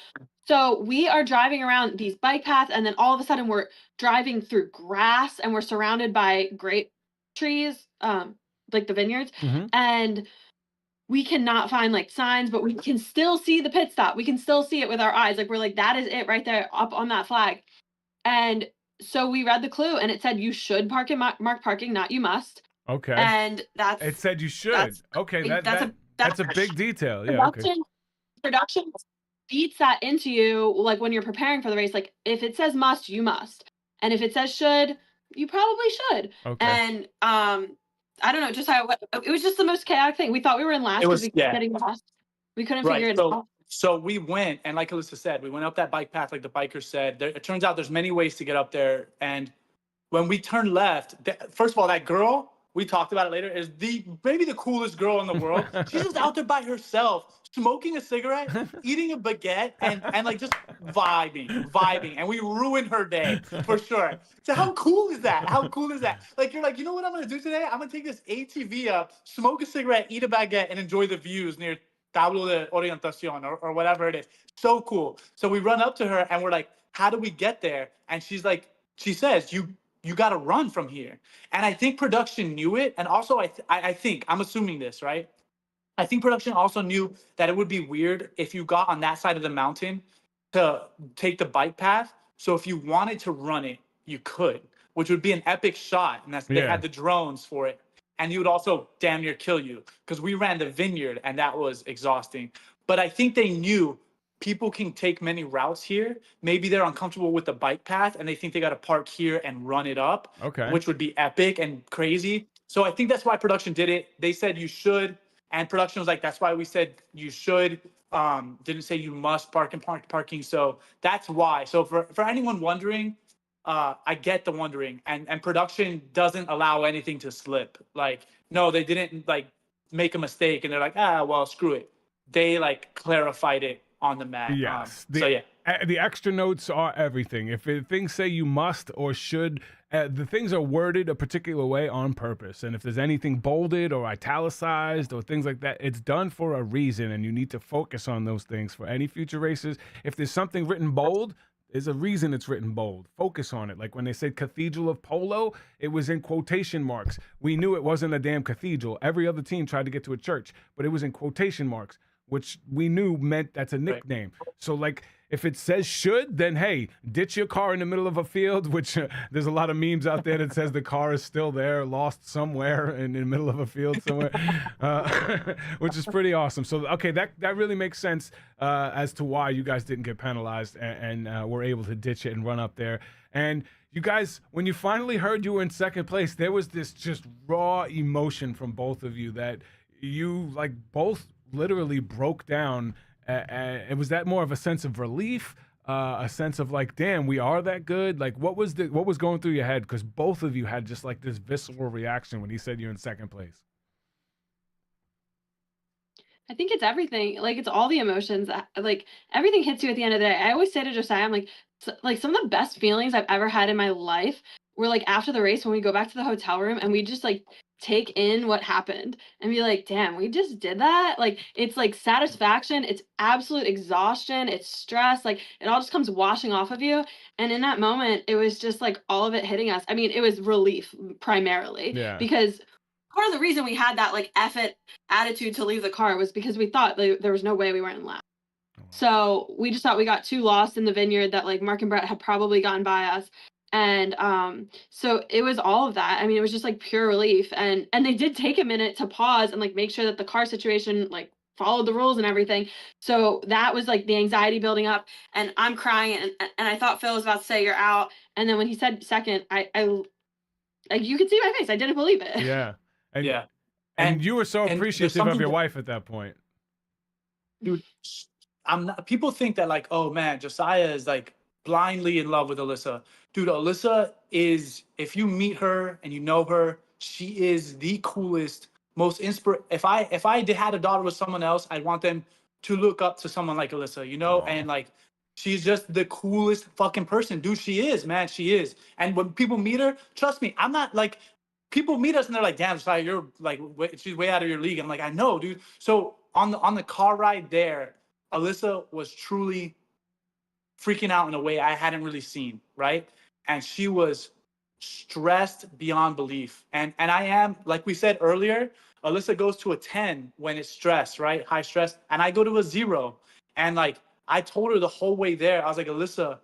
So we are driving around these bike paths, and then all of a sudden we're driving through grass, and we're surrounded by grape trees, like the vineyards, and we cannot find like signs, but we can still see the pit stop. We can still see it with our eyes. Like, we're like, that is it right there up on that flag. And so we read the clue, and it said you should park in Mark parking, not you must. Okay. And it said you should. Okay, that's a big detail. Yeah. Production beats that into you, like when you're preparing for the race. Like, if it says must, you must, and if it says should, you probably should. Okay. And I don't know, just how it was just the most chaotic thing. We thought we were in last because we kept getting lost. We couldn't figure it out. So we went, and like Alyssa said, we went up that bike path, like the bikers said. It turns out there's many ways to get up there. And when we turned left, first of all, that girl, we talked about it later, is maybe the coolest girl in the world. She's just out there by herself, smoking a cigarette, eating a baguette, and like just vibing. And we ruined her day for sure. So how cool is that? How cool is that? Like, you're like, you know what I'm going to do today? I'm going to take this ATV up, smoke a cigarette, eat a baguette, and enjoy the views near Tablo de Orientación or whatever it is. So cool. So we run up to her, and we're like, how do we get there? And she's like, she says, you got to run from here. And I think production knew it. And also, I think, I'm assuming this, right? I think production also knew that it would be weird if you got on that side of the mountain to take the bike path. So if you wanted to run it, you could, which would be an epic shot. And they had the drones for it. And you would also damn near kill you, because we ran the vineyard, and that was exhausting. But I think they knew people can take many routes here. Maybe they're uncomfortable with the bike path, and they think they got to park here and run it up, which would be epic and crazy. So I think that's why production did it. They said you should, and production was like, that's why we said you should. Didn't say you must park in parking. So that's why. So for anyone wondering, I get the wondering, and production doesn't allow anything to slip. Like, no, they didn't like make a mistake and they're like, well, screw it. They like clarified it on the mat. Yes. So yeah. The extra notes are everything. If things say you must or should, the things are worded a particular way on purpose. And if there's anything bolded or italicized or things like that, it's done for a reason, and you need to focus on those things for any future races. If there's something written bold, there's a reason it's written bold. Focus on it. Like when they said Cathedral of Polo, it was in quotation marks. We knew it wasn't a damn cathedral. Every other team tried to get to a church, but it was in quotation marks, which we knew meant that's a nickname. Right. So like, if it says should, then hey, ditch your car in the middle of a field, which there's a lot of memes out there that says the car is still there, lost somewhere in the middle of a field somewhere, which is pretty awesome. So, okay, that really makes sense as to why you guys didn't get penalized and were able to ditch it and run up there. And you guys, when you finally heard you were in second place, there was this just raw emotion from both of you that you like both literally broke down. And was that more of a sense of relief, a sense of like, damn, we are that good? Like, what was going through your head? Because both of you had just like this visceral reaction when he said you're in second place. I think it's everything. Like, it's all the emotions. Like, everything hits you at the end of the day. I always say to Josiah, I'm like some of the best feelings I've ever had in my life were like after the race when we go back to the hotel room and we just like take in what happened and be like, damn, we just did that. Like, it's like satisfaction, it's absolute exhaustion, it's stress, like it all just comes washing off of you. And in that moment, it was just like all of it hitting us. I mean, it was relief primarily, because part of the reason we had that like F it attitude to leave the car was because we thought there was no way we weren't last. So we just thought we got too lost in the vineyard, that like Mark and Brett had probably gotten by us. And so it was all of that. I mean, it was just like pure relief. And they did take a minute to pause and like make sure that the car situation like followed the rules and everything. So that was like the anxiety building up, and I'm crying, and I thought Phil was about to say you're out. And then when he said second, I like, you could see my face. I didn't believe it. Yeah. And, yeah. And you were so appreciative of your wife at that point. Dude, people think that like, oh man, Josiah is like blindly in love with Alyssa. Dude, Alyssa is, if you meet her and you know her, she is the coolest, most if I had a daughter with someone else, I'd want them to look up to someone like Alyssa, you know? And like, she's just the coolest fucking person. Dude, she is, man, she is. And when people meet her, trust me, I'm not like, people meet us and they're like, damn, Josiah, you're like, she's way out of your league. I'm like, I know, dude. So on the car ride there, Alyssa was truly freaking out in a way I hadn't really seen, right? And she was stressed beyond belief. And I am, like we said earlier, Alyssa goes to a 10 when it's stress, right? High stress. And I go to a 0. And like, I told her the whole way there, I was like, Alyssa,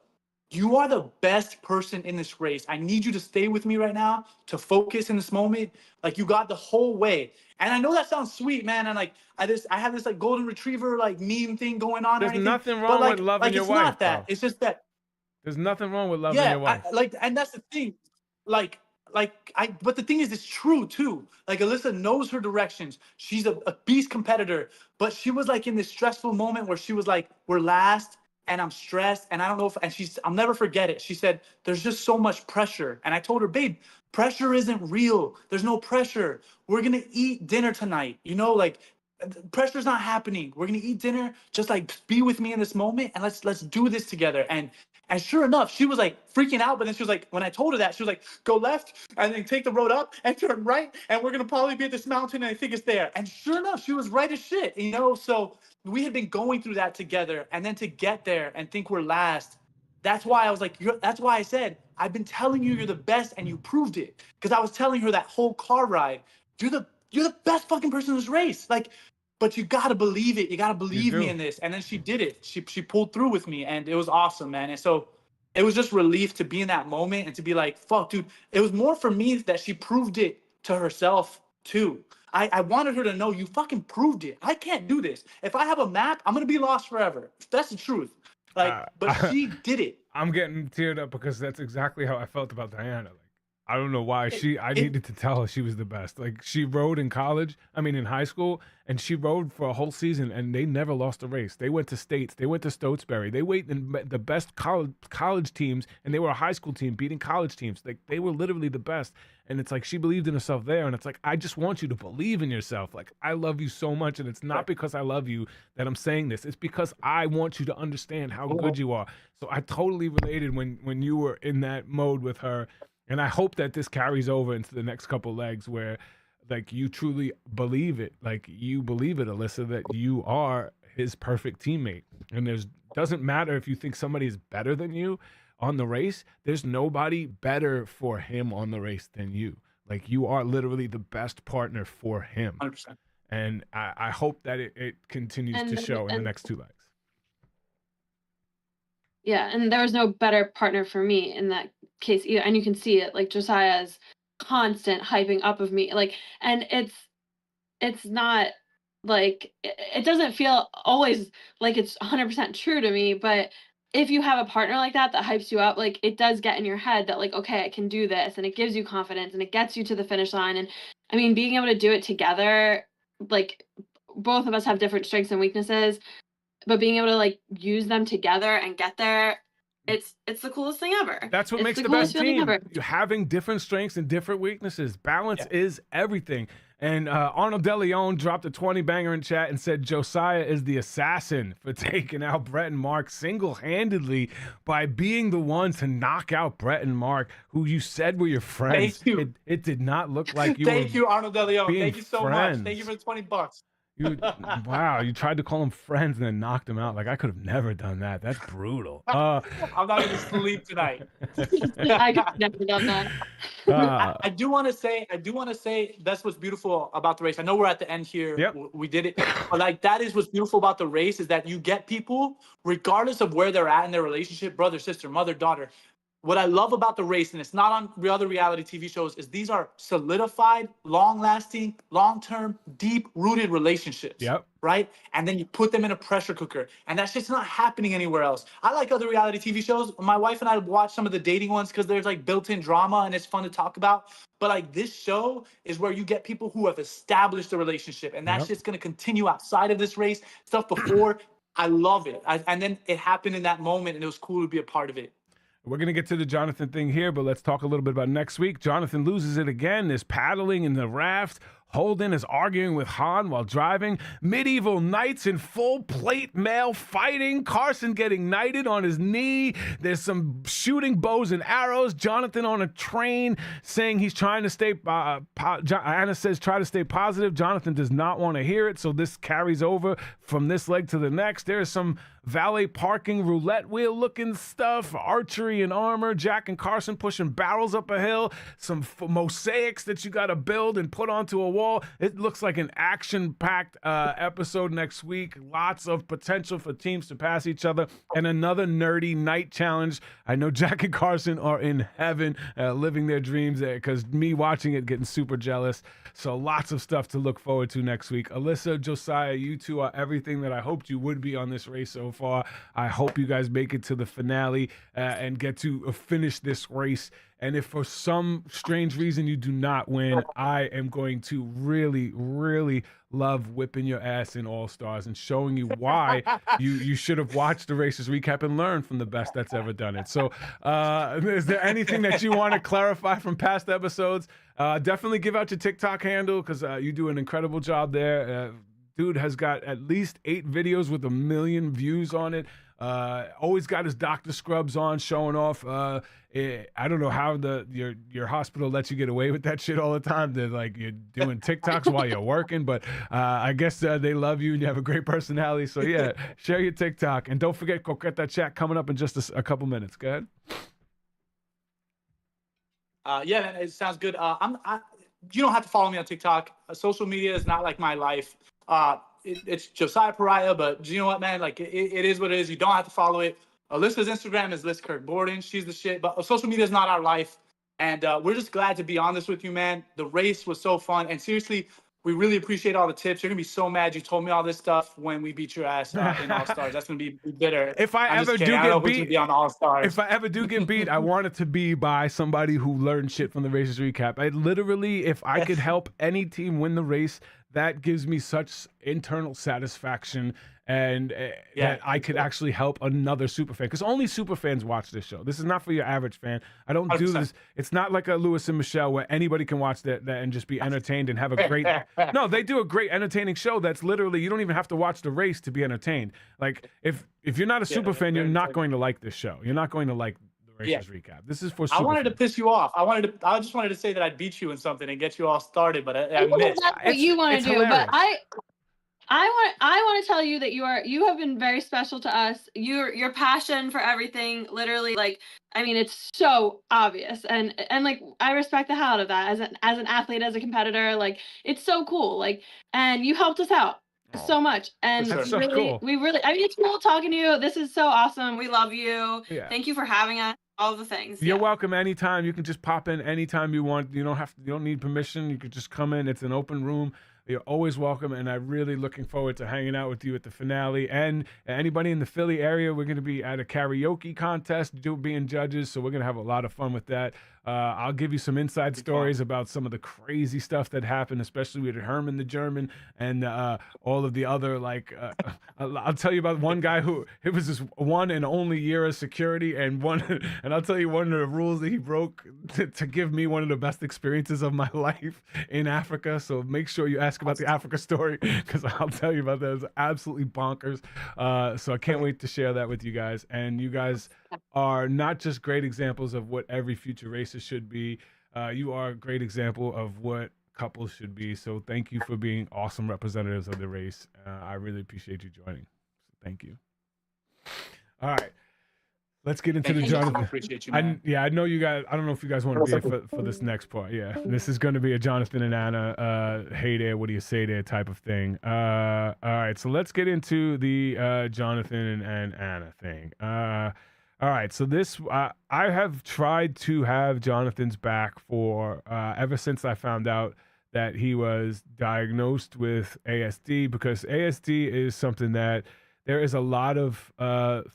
you are the best person in this race. I need you to stay with me right now, to focus in this moment. Like, you got the whole way. And I know that sounds sweet, man. And like, I have this like golden retriever like meme thing going on. There's nothing wrong with loving your wife. It's not that. It's just that. There's nothing wrong with loving your wife. And that's the thing. But the thing is, it's true too. Like, Alyssa knows her directions. She's a beast competitor, but she was like in this stressful moment where she was like, we're last and I'm stressed. And I don't know I'll never forget it. She said, there's just so much pressure. And I told her, babe, pressure isn't real. There's no pressure. We're going to eat dinner tonight. You know, like, pressure's not happening. We're going to eat dinner. Just like, be with me in this moment and let's do this together. And sure enough, she was like freaking out. But then she was like, when I told her that, she was like, go left and then take the road up and turn right. And we're going to probably be at this mountain. And I think it's there. And sure enough, she was right as shit, you know? So we had been going through that together. And then to get there and think we're last, that's why I was like, that's why I said, I've been telling you you're the best and you proved it. Because I was telling her that whole car ride, you're the best fucking person in this race. Like, but you got to believe it. You got to believe me in this. And then she did it. She pulled through with me, and it was awesome, man. And so it was just relief to be in that moment and to be like, fuck, dude. It was more for me that she proved it to herself too. I wanted her to know, you fucking proved it. I can't do this. If I have a map, I'm going to be lost forever. That's the truth. Like, but she did it. I'm getting teared up because that's exactly how I felt about Diana. Like, I don't know why I needed to tell her she was the best. Like she rode in college, in high school, and she rode for a whole season and they never lost a race. They went to states, they went to Stotesbury. They waited in the best college teams and they were a high school team beating college teams. Like they were literally the best. And it's like she believed in herself there and it's like I just want you to believe in yourself. Like I love you so much and it's not because I love you that I'm saying this. It's because I want you to understand how good you are. So I totally related when you were in that mode with her. And I hope that this carries over into the next couple legs where like you truly believe it. Like you believe it, Alyssa, that you are his perfect teammate. And doesn't matter if you think somebody is better than you on the race. There's nobody better for him on the race than you. Like you are literally the best partner for him. 100%. And I hope that it continues to show in the next two legs. Yeah, and there was no better partner for me in that case either. And you can see it, like Josiah's constant hyping up of me, like, and it's not like it doesn't feel always like it's 100% true to me, but if you have a partner like that hypes you up, like it does get in your head that like, okay, I can do this, and it gives you confidence and it gets you to the finish line. And I mean, being able to do it together, like both of us have different strengths and weaknesses, but being able to like use them together and get there, it's the coolest thing ever. That's what makes the best team. You're having different strengths and different weaknesses. Balance is everything. And Arnold DeLeon dropped a 20 banger in chat and said Josiah is the assassin for taking out Brett and Mark single-handedly by being the one to knock out Brett and Mark, who you said were your friends. Thank you. It did not look like you Thank you, Arnold DeLeon. Thank you so much. Thank you for the $20. Wow, you tried to call them friends and then knocked them out. Like I could have never done that. That's brutal. I'm not gonna sleep tonight. I could have never done that. I do want to say that's what's beautiful about the race. I know we're at the end here. Yep. We did it, but like that is what's beautiful about the race is that you get people regardless of where they're at in their relationship, brother, sister, mother, daughter. What I love about the race, and it's not on other reality TV shows, is these are solidified, long-lasting, long-term, deep-rooted relationships. Yep. Right? And then you put them in a pressure cooker. And that's just not happening anywhere else. I like other reality TV shows. My wife and I watch some of the dating ones because there's like built-in drama and it's fun to talk about. But like this show is where you get people who have established a relationship. And that's just going to continue outside of this race. Stuff before, I love it. And then it happened in that moment and it was cool to be a part of it. We're going to get to the Jonathan thing here, but let's talk a little bit about next week. Jonathan loses it again. There's paddling in the raft. Holden is arguing with Han while driving. Medieval knights in full plate mail fighting. Carson getting knighted on his knee. There's some shooting bows and arrows. Jonathan on a train saying he's trying to stay, Anna says try to stay positive. Jonathan does not want to hear it, so this carries over from this leg to the next. There's some valet parking, roulette wheel looking stuff, archery and armor, Jack and Carson pushing barrels up a hill, some mosaics that you got to build and put onto a wall. It looks like an action-packed episode next week. Lots of potential for teams to pass each other, and another nerdy night challenge. I know Jack and Carson are in heaven, living their dreams there, because me watching it getting super jealous. So lots of stuff to look forward to next week. Alyssa, Josiah, you two are everything that I hoped you would be on this race so far. I hope you guys make it to the finale and get to finish this race. And if for some strange reason you do not win, I am going to really, really love whipping your ass in All Stars and showing you why you should have watched the races recap and learned from the best that's ever done it. So is there anything that you want to clarify from past episodes? Definitely give out your TikTok handle because you do an incredible job there. Dude has got at least 8 videos with 1 million views on it. Always got his Dr. Scrubs on, showing off. I don't know how your hospital lets you get away with that shit all the time. They're like you're doing TikToks while you're working, but I guess they love you and you have a great personality. So yeah, share your TikTok and don't forget Coqueta Chat coming up in just a couple minutes. Go ahead. Yeah, man, it sounds good. You don't have to follow me on TikTok. Social media is not like my life. It's Josiah Pariah, but you know what, man? Like it is what it is. You don't have to follow it. Alyssa's Instagram is Liz Kirk Borden. She's the shit. But social media is not our life, and we're just glad to be on this with you, man. The race was so fun, and seriously, We really appreciate all the tips. You're gonna be so mad you told me all this stuff when we beat your ass in All Stars. That's gonna be bitter. If I I'm ever just kidding. do I don't know get who's gonna beat, be on All Stars. if I ever do get beat, I want it to be by somebody who learned shit from the races recap. I literally, if I could help any team win the race, that gives me such internal satisfaction, and that I could actually help another super fan, because only super fans watch this show. This is not for your average fan. I don't do 100%. this. It's not like a Lewis and Michelle where anybody can watch that and just be entertained and have a great. No, they do a great entertaining show. That's literally, you don't even have to watch the race to be entertained. Like if you're not a super fan, you're not going to like this show. You're not going to like the races recap. This is for super I wanted to fans. piss you off. I just wanted to say that I'd beat you in something and get you all started, but I missed. That's what you want to do, hilarious. but I want to tell you that you have been very special to us. Your passion for everything, literally, like, I mean, it's so obvious, and like, I respect the hell out of that as an athlete, as a competitor. Like, it's so cool. Like, and you helped us out so much, and That's so really, cool. I mean, it's cool talking to you. This is so awesome. We love you. Yeah. Thank you for having us. All the things. You're welcome anytime. You can just pop in anytime you want. You don't need permission. You could just come in. It's an open room. You're always welcome, and I'm really looking forward to hanging out with you at the finale. And anybody in the Philly area, we're going to be at a karaoke contest, being judges, so we're going to have a lot of fun with that. I'll give you some inside stories about some of the crazy stuff that happened, especially with Herman the German and all of the other, I'll tell you about one guy who, it was his one and only year of security, and I'll tell you one of the rules that he broke to give me one of the best experiences of my life in Africa. So make sure you ask about the Africa story, because I'll tell you about that. It's absolutely bonkers. So I can't wait to share that with you guys. And you guys are not just great examples of what every future racer should be. You are a great example of what couples should be. So thank you for being awesome representatives of the race. I really appreciate you joining. So thank you. All right. Let's get into the Jonathan. I appreciate you, man. I know you guys. I don't know if you guys want to be here for this next part. Yeah, this is going to be a Jonathan and Anna, hey there, what do you say there type of thing. All right, so let's get into the Jonathan and Anna thing. All right, so this I have tried to have Jonathan's back for ever since I found out that he was diagnosed with ASD, because ASD is something that there is a lot of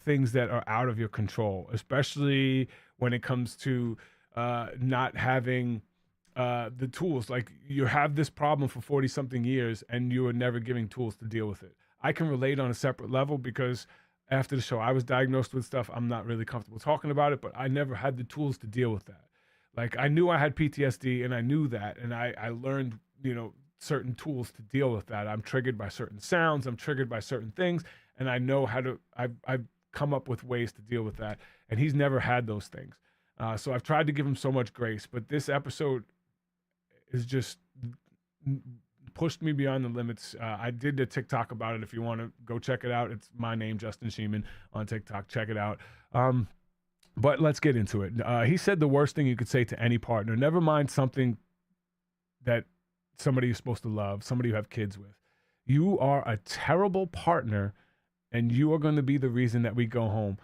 things that are out of your control, especially when it comes to not having the tools. Like, you have this problem for 40-something years and you are never giving tools to deal with it. I can relate on a separate level, because after the show, I was diagnosed with stuff. I'm not really comfortable talking about it, but I never had the tools to deal with that. Like, I knew I had PTSD, and I knew that, and I learned, certain tools to deal with that. I'm triggered by certain sounds. I'm triggered by certain things. And I know how to, I've come up with ways to deal with that. And he's never had those things. So I've tried to give him so much grace. But this episode is just pushed me beyond the limits. I did a TikTok about it. If you want to go check it out, it's my name, JustinScheman, on TikTok. Check it out. But let's get into it. He said the worst thing you could say to any partner, never mind something that somebody you're supposed to love, somebody you have kids with. You are a terrible partner, and you are going to be the reason that we go home.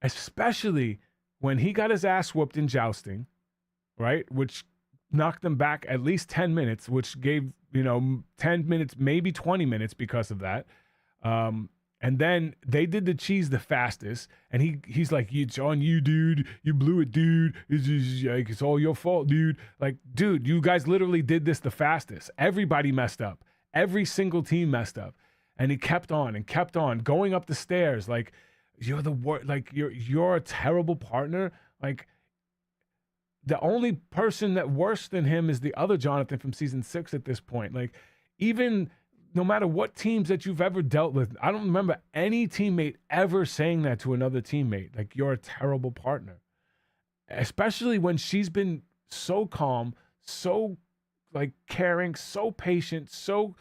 Especially when he got his ass whooped in jousting, right? Which knocked him back at least 10 minutes, which gave, 10 minutes, maybe 20 minutes because of that. And then they did the cheese the fastest, and he's like, it's on you, dude. You blew it, dude. It's all your fault, dude. Like, dude, you guys literally did this the fastest. Everybody messed up. Every single team messed up. And he kept on and kept on going up the stairs. Like, you're the worst. Like, you're a terrible partner. Like, the only person that worse than him is the other Jonathan from season 6 at this point. Like, even no matter what teams that you've ever dealt with, I don't remember any teammate ever saying that to another teammate. Like, you're a terrible partner. Especially when she's been so calm, so like caring, so patient, so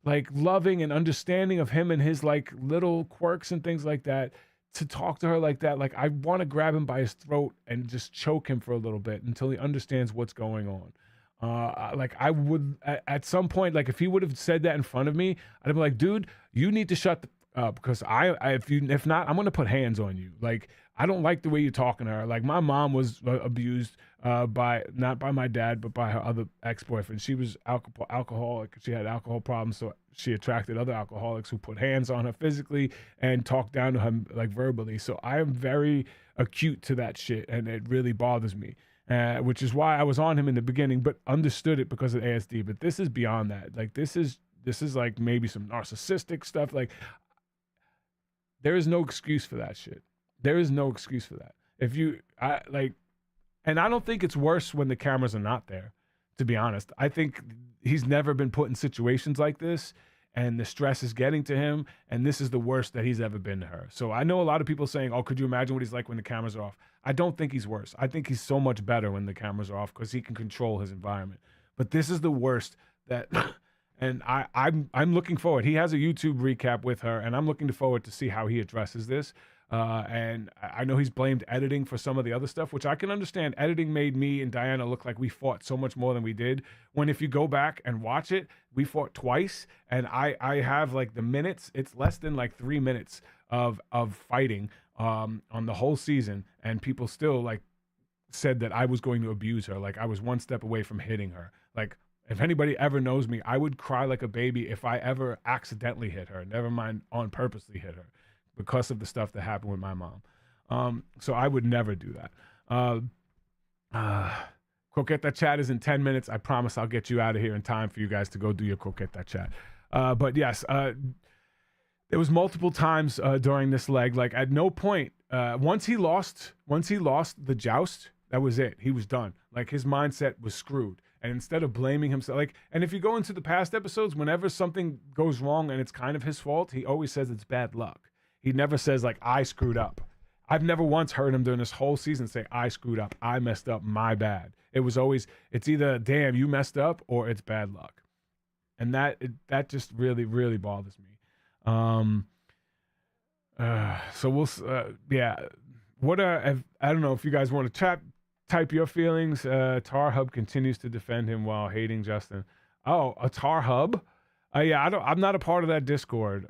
like loving and understanding of him and his like little quirks and things like that. To talk to her like that, like, I want to grab him by his throat and just choke him for a little bit until he understands what's going on. Like, I would at some point, like, if he would have said that in front of me, I'd be like, dude, you need to shut because if not, I'm gonna put hands on you. Like, I don't like the way you're talking to her. Like, my mom was abused by, not by my dad, but by her other ex-boyfriend. She was alcoholic. She had alcohol problems, so she attracted other alcoholics who put hands on her physically and talked down to her like verbally. So I am very acute to that shit, and it really bothers me. Which is why I was on him in the beginning, but understood it because of ASD. But this is beyond that. Like, this is like maybe some narcissistic stuff. Like, there is no excuse for that shit. There is no excuse for that. And I don't think it's worse when the cameras are not there, to be honest. I think he's never been put in situations like this, and the stress is getting to him, and this is the worst that he's ever been to her. So I know a lot of people saying, oh, could you imagine what he's like when the cameras are off? I don't think he's worse. I think he's so much better when the cameras are off because he can control his environment. But this is the worst that... And I'm looking forward. He has a YouTube recap with her, and I'm looking forward to see how he addresses this. And I know he's blamed editing for some of the other stuff, which I can understand. Editing made me and Diana look like we fought so much more than we did. When if you go back and watch it, we fought twice, and I have like the minutes. It's less than like 3 minutes of fighting on the whole season, and people still like said that I was going to abuse her. Like, I was one step away from hitting her. Like, if anybody ever knows me, I would cry like a baby if I ever accidentally hit her, never mind on purposely hit her, because of the stuff that happened with my mom. So I would never do that. Croquette That Chat is in 10 minutes. I promise I'll get you out of here in time for you guys to go do your Croquette That Chat. But yes, there was multiple times during this leg, like at no point, once he lost the joust, that was it. He was done. Like, his mindset was screwed. And instead of blaming himself, like, and if you go into the past episodes, whenever something goes wrong and it's kind of his fault, he always says it's bad luck. He never says, like, I screwed up. I've never once heard him during this whole season say, I screwed up. I messed up. My bad. It was always, it's either, damn, you messed up, or it's bad luck. And that just really, really bothers me. So we'll, yeah. I don't know if you guys want to type your feelings. Tar Hub continues to defend him while hating Justin. Oh, a Tar Hub? Yeah, I'm not a part of that Discord.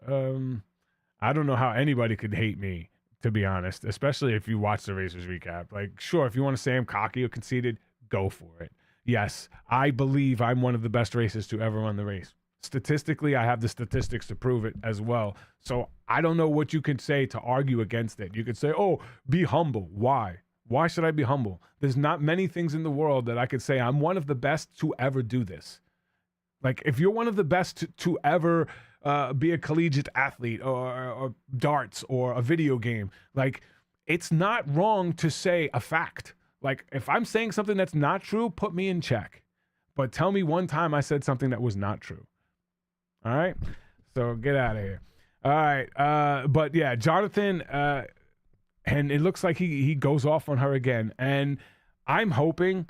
I don't know how anybody could hate me, to be honest, especially if you watch the Racers recap. Like, sure, if you want to say I'm cocky or conceited, go for it. Yes, I believe I'm one of the best racers to ever run the race. Statistically, I have the statistics to prove it as well. So I don't know what you could say to argue against it. You could say, oh, be humble. Why? Why should I be humble? There's not many things in the world that I could say I'm one of the best to ever do this. Like, if you're one of the best to ever be a collegiate athlete or darts or a video game, like, it's not wrong to say a fact. Like, if I'm saying something that's not true, put me in check. But tell me one time I said something that was not true. All right? So get out of here. All right. But yeah, Jonathan, and it looks like he goes off on her again. And I'm hoping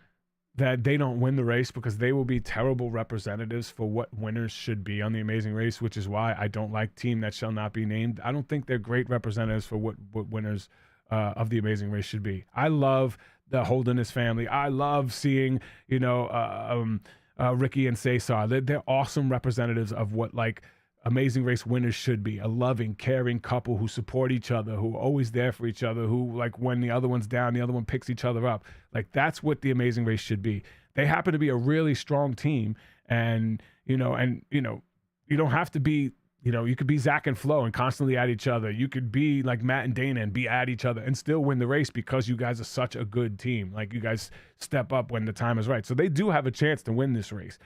that they don't win the race, because they will be terrible representatives for what winners should be on The Amazing Race, which is why I don't like Team That Shall Not Be Named. I don't think they're great representatives for what winners of The Amazing Race should be. I love the Holderness family. I love seeing, Ricky and Cesar. They're awesome representatives of what, like, Amazing Race winners should be. A loving, caring couple who support each other, who are always there for each other, who, like, when the other one's down, the other one picks each other up. Like, that's what The Amazing Race should be. They happen to be a really strong team, and you don't have to be, you could be Zach and Flo and constantly at each other. You could be like Matt and Dana and be at each other and still win the race, because you guys are such a good team. Like, you guys step up when the time is right. So they do have a chance to win this race,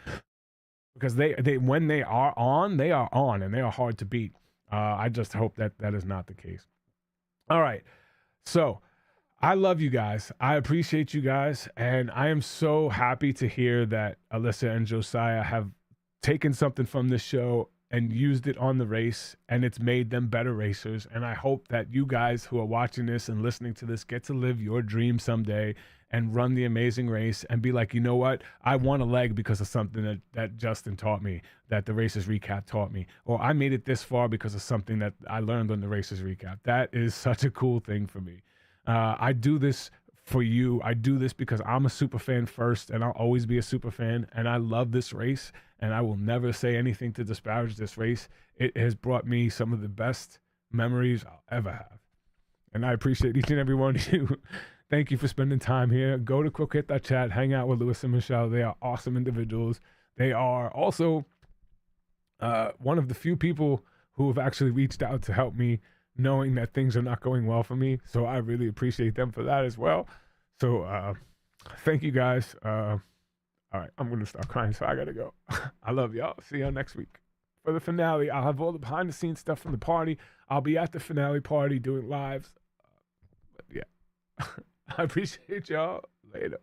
because they when they are on, and they are hard to beat. I just hope that is not the case. All right. So I love you guys. I appreciate you guys. And I am so happy to hear that Alyssa and Josiah have taken something from this show and used it on the race, and it's made them better racers. And I hope that you guys who are watching this and listening to this get to live your dream someday and run The Amazing Race and be like, you know what? I won a leg because of something that Justin taught me, that the Racers Recap taught me, or I made it this far because of something that I learned on the Racers Recap. That is such a cool thing for me. I do this for you. I do this because I'm a super fan first, and I'll always be a super fan, and I love this race, and I will never say anything to disparage this race. It has brought me some of the best memories I'll ever have, and I appreciate each and every one of you. Thank you for spending time here. Go to croquet.chat, hang out with Lewis and Michelle. They are awesome individuals. They are also one of the few people who have actually reached out to help me, knowing that things are not going well for me. So I really appreciate them for that as well. So thank you guys. All right, I'm going to start crying, so I got to go. I love y'all. See y'all next week. For the finale, I'll have all the behind-the-scenes stuff from the party. I'll be at the finale party doing lives. But yeah, I appreciate y'all. Later.